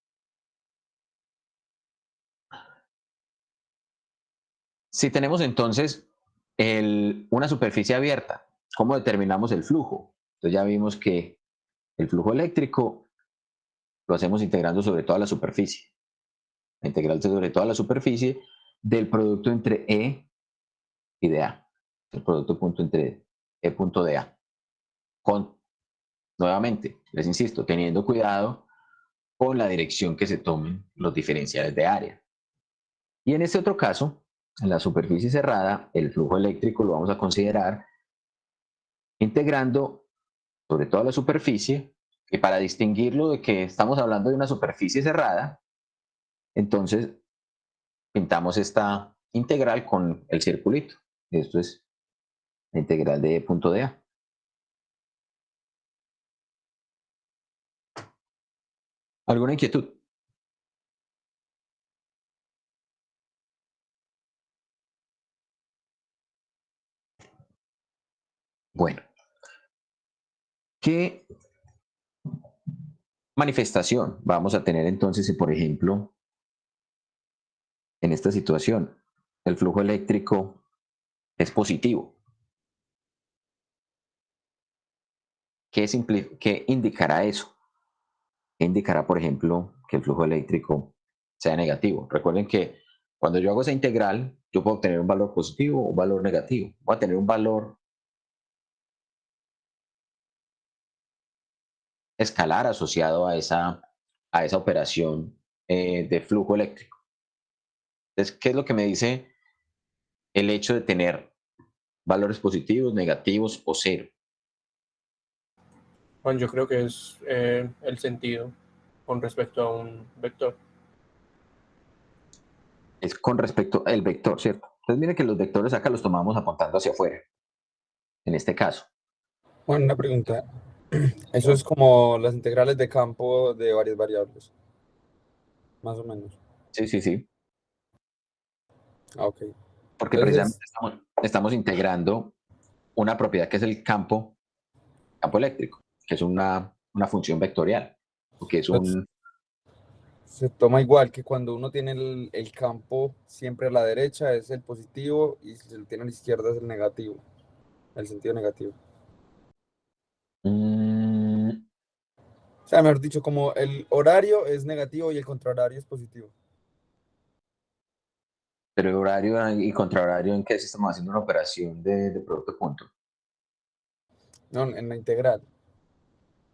[SPEAKER 1] Si tenemos entonces una superficie abierta, ¿cómo determinamos el flujo? Entonces ya vimos que el flujo eléctrico lo hacemos integrando sobre toda la superficie. La integral sobre toda la superficie del producto entre E y DA. El producto punto entre E punto DA. Nuevamente, les insisto, teniendo cuidado con la dirección que se tomen los diferenciales de área. Y en este otro caso, en la superficie cerrada, el flujo eléctrico lo vamos a considerar integrando sobre toda la superficie, y para distinguirlo de que estamos hablando de una superficie cerrada, entonces pintamos esta integral con el circulito. Esto es la integral de E punto de A. ¿Alguna inquietud? Bueno, ¿qué manifestación vamos a tener entonces si, por ejemplo, en esta situación el flujo eléctrico es positivo? ¿Qué indicará eso? ¿Qué indicará, por ejemplo, que el flujo eléctrico sea negativo? Recuerden que cuando yo hago esa integral, yo puedo obtener un valor positivo o un valor negativo. Voy a tener un valor escalar asociado a esa operación de flujo eléctrico. Entonces, ¿qué es lo que me dice el hecho de tener valores positivos, negativos o cero?
[SPEAKER 8] Bueno, yo creo que es el sentido con respecto a un vector.
[SPEAKER 1] Es con respecto al vector, ¿cierto? Entonces, miren que los vectores acá los tomamos apuntando hacia afuera, en este caso.
[SPEAKER 5] Bueno, una pregunta. Eso es como las integrales de campo de varias variables, más o menos.
[SPEAKER 1] Sí, sí, sí.
[SPEAKER 5] Ah, ok.
[SPEAKER 1] Porque
[SPEAKER 5] Entonces,
[SPEAKER 1] precisamente estamos integrando una propiedad que es el campo eléctrico, que es una función vectorial, que es
[SPEAKER 5] entonces,
[SPEAKER 1] un...
[SPEAKER 5] se toma igual que cuando uno tiene el campo siempre a la derecha es el positivo y si lo tiene a la izquierda es el negativo, el sentido negativo. O sea, mejor dicho, como el horario es negativo y el contrahorario es positivo.
[SPEAKER 1] Pero el horario y contrahorario, ¿en qué si estamos haciendo una operación de producto punto?
[SPEAKER 5] No, en la integral.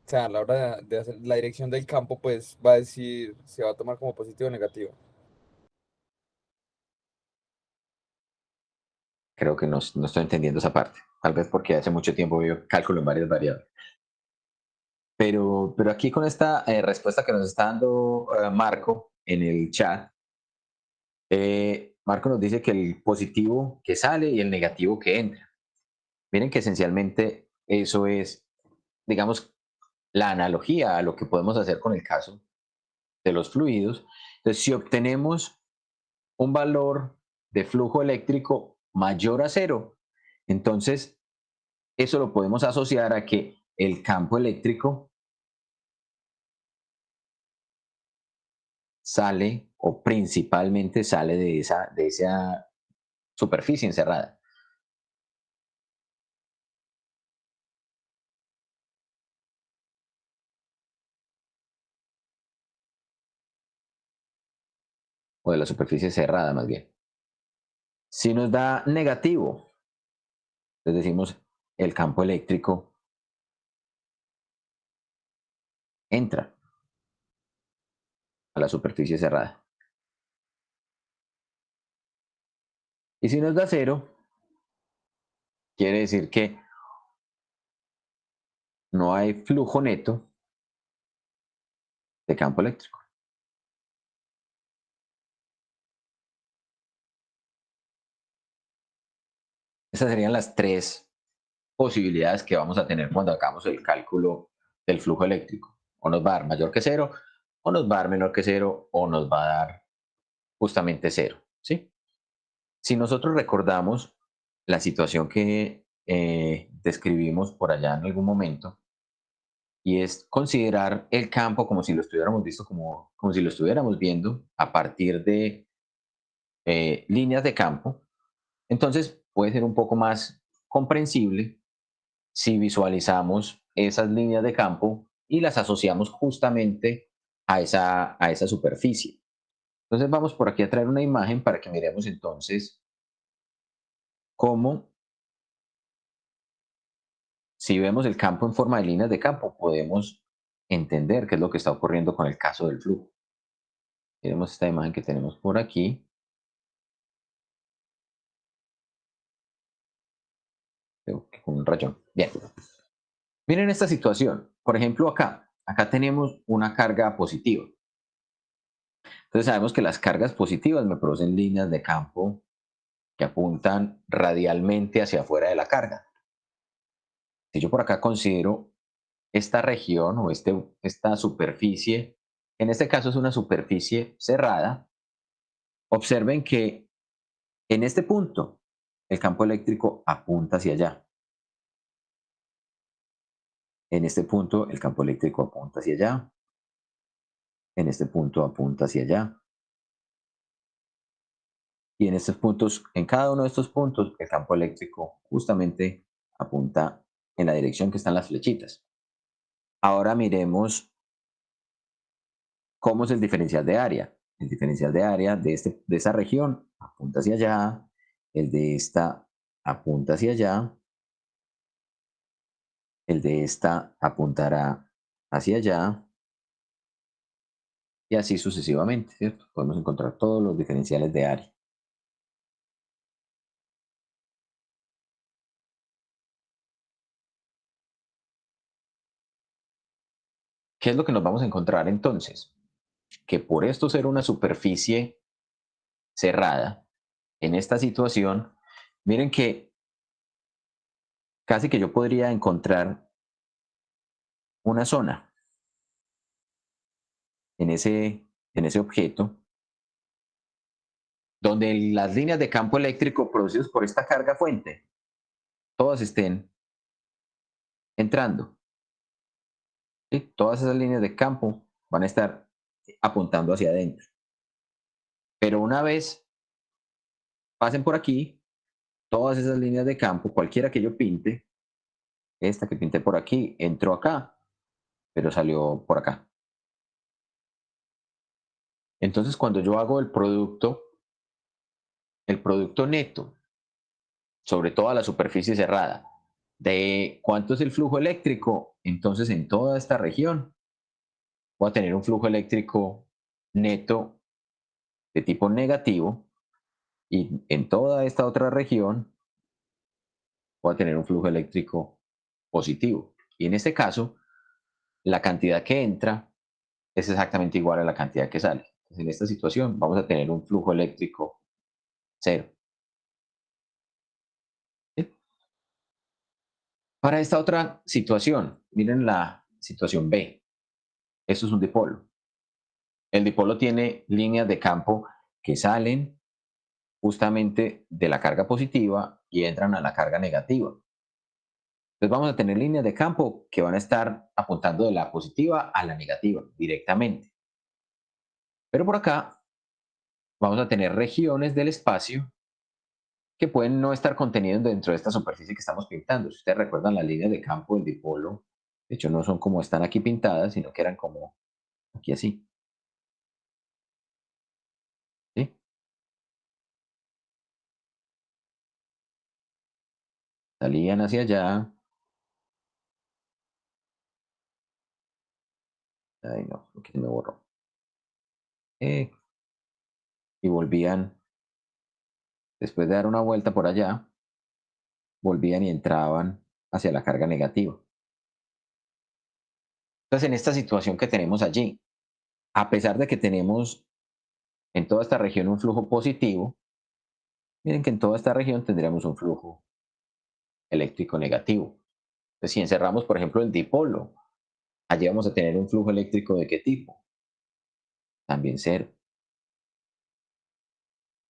[SPEAKER 5] O sea, a la hora de hacer la dirección del campo, pues va a decir, se va a tomar como positivo o negativo.
[SPEAKER 1] Creo que no estoy entendiendo esa parte. Tal vez porque hace mucho tiempo veo cálculo en varias variables. Pero aquí con esta respuesta que nos está dando Marco en el chat, Marco nos dice que el positivo que sale y el negativo que entra. Miren que esencialmente eso es digamos, la analogía a lo que podemos hacer con el caso de los fluidos. Entonces, si obtenemos un valor de flujo eléctrico mayor a 0, entonces eso lo podemos asociar a que el campo eléctrico sale o principalmente sale de esa superficie encerrada. O de la superficie cerrada más bien. Si nos da negativo, entonces decimos el campo eléctrico entra a la superficie cerrada. Y si nos da 0, quiere decir que no hay flujo neto de campo eléctrico. Esas serían las 3 posibilidades que vamos a tener cuando hagamos el cálculo del flujo eléctrico. O nos va a dar mayor que 0, o nos va a dar menor que 0, o nos va a dar justamente 0. ¿Sí? Si nosotros recordamos la situación que describimos por allá en algún momento, y es considerar el campo como si lo estuviéramos visto, como si lo estuviéramos viendo a partir de líneas de campo, entonces puede ser un poco más comprensible si visualizamos esas líneas de campo y las asociamos justamente a esa superficie. Entonces vamos por aquí a traer una imagen para que miremos entonces cómo, si vemos el campo en forma de líneas de campo, podemos entender qué es lo que está ocurriendo con el caso del flujo. Miremos esta imagen que tenemos por aquí. Con un rayón. Bien. Miren esta situación. Por ejemplo, acá tenemos una carga positiva. Entonces sabemos que las cargas positivas me producen líneas de campo que apuntan radialmente hacia afuera de la carga. Si yo por acá considero esta región o esta superficie, en este caso es una superficie cerrada, observen que en este punto el campo eléctrico apunta hacia allá. En este punto el campo eléctrico apunta hacia allá. En este punto apunta hacia allá. Y en estos puntos, en cada uno de estos puntos, el campo eléctrico justamente apunta en la dirección que están las flechitas. Ahora miremos cómo es el diferencial de área. El diferencial de área de esa región apunta hacia allá, el de esta apunta hacia allá, el de esta apuntará hacia allá, y así sucesivamente, ¿cierto? Podemos encontrar todos los diferenciales de área. ¿Qué es lo que nos vamos a encontrar entonces? Que por esto ser una superficie cerrada, en esta situación, miren que casi que yo podría encontrar una zona en ese objeto donde las líneas de campo eléctrico producidas por esta carga fuente, todas estén entrando. ¿Sí? Todas esas líneas de campo van a estar apuntando hacia adentro. Pero una vez pasen por aquí, todas esas líneas de campo, cualquiera que yo pinte, esta que pinté por aquí, entró acá, pero salió por acá. Entonces, cuando yo hago el producto neto sobre toda la superficie cerrada de cuánto es el flujo eléctrico, entonces en toda esta región voy a tener un flujo eléctrico neto de tipo negativo, y en toda esta otra región voy a tener un flujo eléctrico positivo. Y en este caso, la cantidad que entra es exactamente igual a la cantidad que sale. Entonces, en esta situación vamos a tener un flujo eléctrico 0. ¿Sí? Para esta otra situación, miren la situación B. Esto es un dipolo. El dipolo tiene líneas de campo que salen justamente de la carga positiva y entran a la carga negativa. Entonces vamos a tener líneas de campo que van a estar apuntando de la positiva a la negativa directamente. Pero por acá vamos a tener regiones del espacio que pueden no estar contenidos dentro de esta superficie que estamos pintando. Si ustedes recuerdan las líneas de campo del dipolo, de hecho no son como están aquí pintadas, sino que eran como aquí así. ¿Sí? Salían hacia allá. Ay, no, aquí me borró. Y volvían, después de dar una vuelta por allá, volvían y entraban hacia la carga negativa. Entonces, en esta situación que tenemos allí, a pesar de que tenemos en toda esta región un flujo positivo, miren que en toda esta región tendríamos un flujo eléctrico negativo. Entonces, si encerramos, por ejemplo, el dipolo, allí vamos a tener un flujo eléctrico ¿de qué tipo? También cero.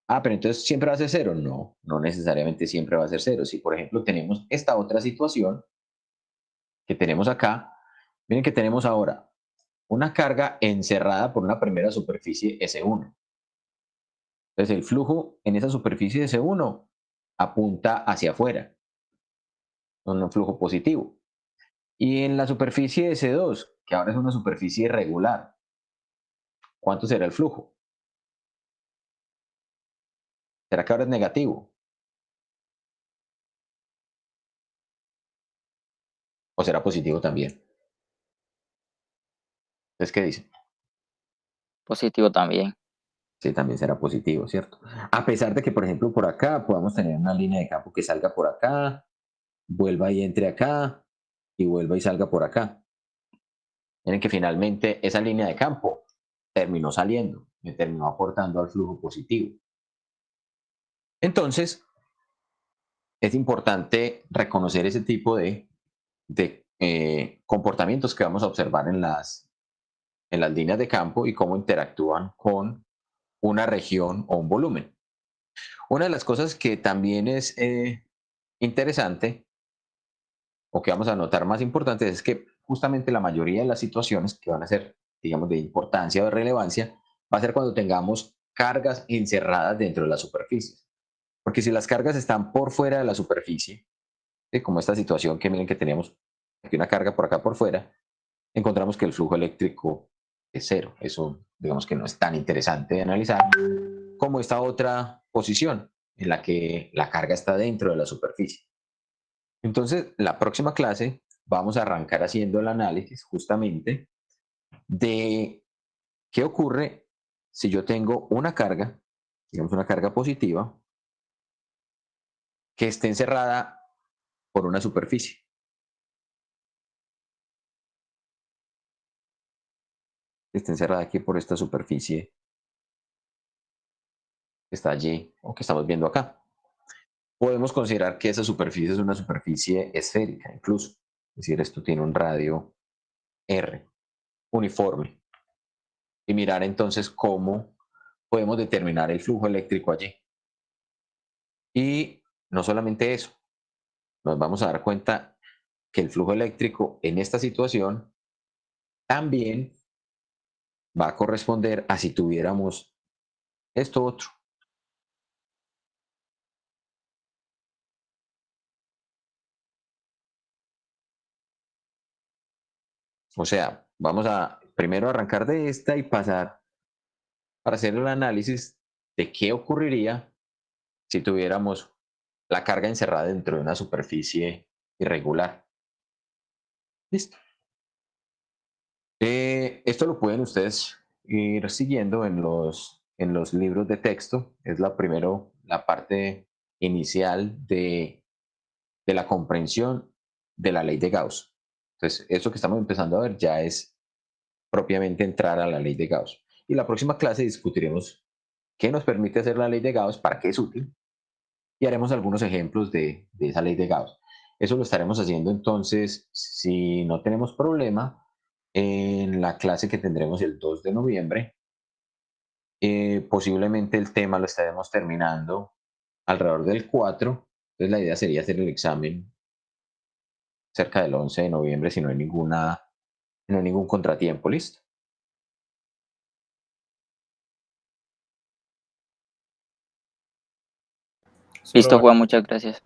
[SPEAKER 1] Ah, pero entonces siempre va a ser cero. No, no necesariamente siempre va a ser cero. Si, por ejemplo, tenemos esta otra situación que tenemos acá, miren que tenemos ahora una carga encerrada por una primera superficie S1. Entonces, el flujo en esa superficie S1 apunta hacia afuera, un flujo positivo. Y en la superficie S2, que ahora es una superficie irregular, ¿cuánto será el flujo? ¿Será que ahora es negativo? ¿O será positivo también? Entonces, ¿qué dicen?
[SPEAKER 10] Positivo también.
[SPEAKER 1] Sí, también será positivo, ¿cierto? A pesar de que, por ejemplo, por acá podamos tener una línea de campo que salga por acá, vuelva y entre acá, y vuelva y salga por acá. Miren que finalmente esa línea de campo terminó saliendo, me terminó aportando al flujo positivo. Entonces, es importante reconocer ese tipo de comportamientos que vamos a observar en las líneas de campo y cómo interactúan con una región o un volumen. Una de las cosas que también es interesante o que vamos a notar más importante es que justamente la mayoría de las situaciones que van a ser, digamos, de importancia o de relevancia, va a ser cuando tengamos cargas encerradas dentro de la superficie. Porque si las cargas están por fuera de la superficie, como esta situación que miren que tenemos aquí una carga por acá por fuera, encontramos que el flujo eléctrico es cero. Eso, digamos que no es tan interesante de analizar como esta otra posición en la que la carga está dentro de la superficie. Entonces, la próxima clase vamos a arrancar haciendo el análisis justamente de qué ocurre si yo tengo una carga, digamos una carga positiva, que esté encerrada por una superficie. Está encerrada aquí por esta superficie que está allí o que estamos viendo acá. Podemos considerar que esa superficie es una superficie esférica incluso. Es decir, esto tiene un radio R, uniforme. Y mirar entonces cómo podemos determinar el flujo eléctrico allí. Y no solamente eso, nos vamos a dar cuenta que el flujo eléctrico en esta situación también va a corresponder a si tuviéramos esto otro. O sea, vamos a primero arrancar de esta y pasar para hacer el análisis de qué ocurriría si tuviéramos la carga encerrada dentro de una superficie irregular. Listo. Esto lo pueden ustedes ir siguiendo en los libros de texto. Es la parte inicial de la comprensión de la ley de Gauss. Entonces, esto que estamos empezando a ver ya es propiamente entrar a la ley de Gauss. Y la próxima clase discutiremos qué nos permite hacer la ley de Gauss, para qué es útil, y haremos algunos ejemplos de esa ley de Gauss. Eso lo estaremos haciendo entonces, si no tenemos problema, en la clase que tendremos el 2 de noviembre. Posiblemente el tema lo estaremos terminando alrededor del 4. Entonces la idea sería hacer el examen cerca del 11 de noviembre si no hay ningún contratiempo. ¿Listo?
[SPEAKER 10] Listo, Juan, muchas gracias.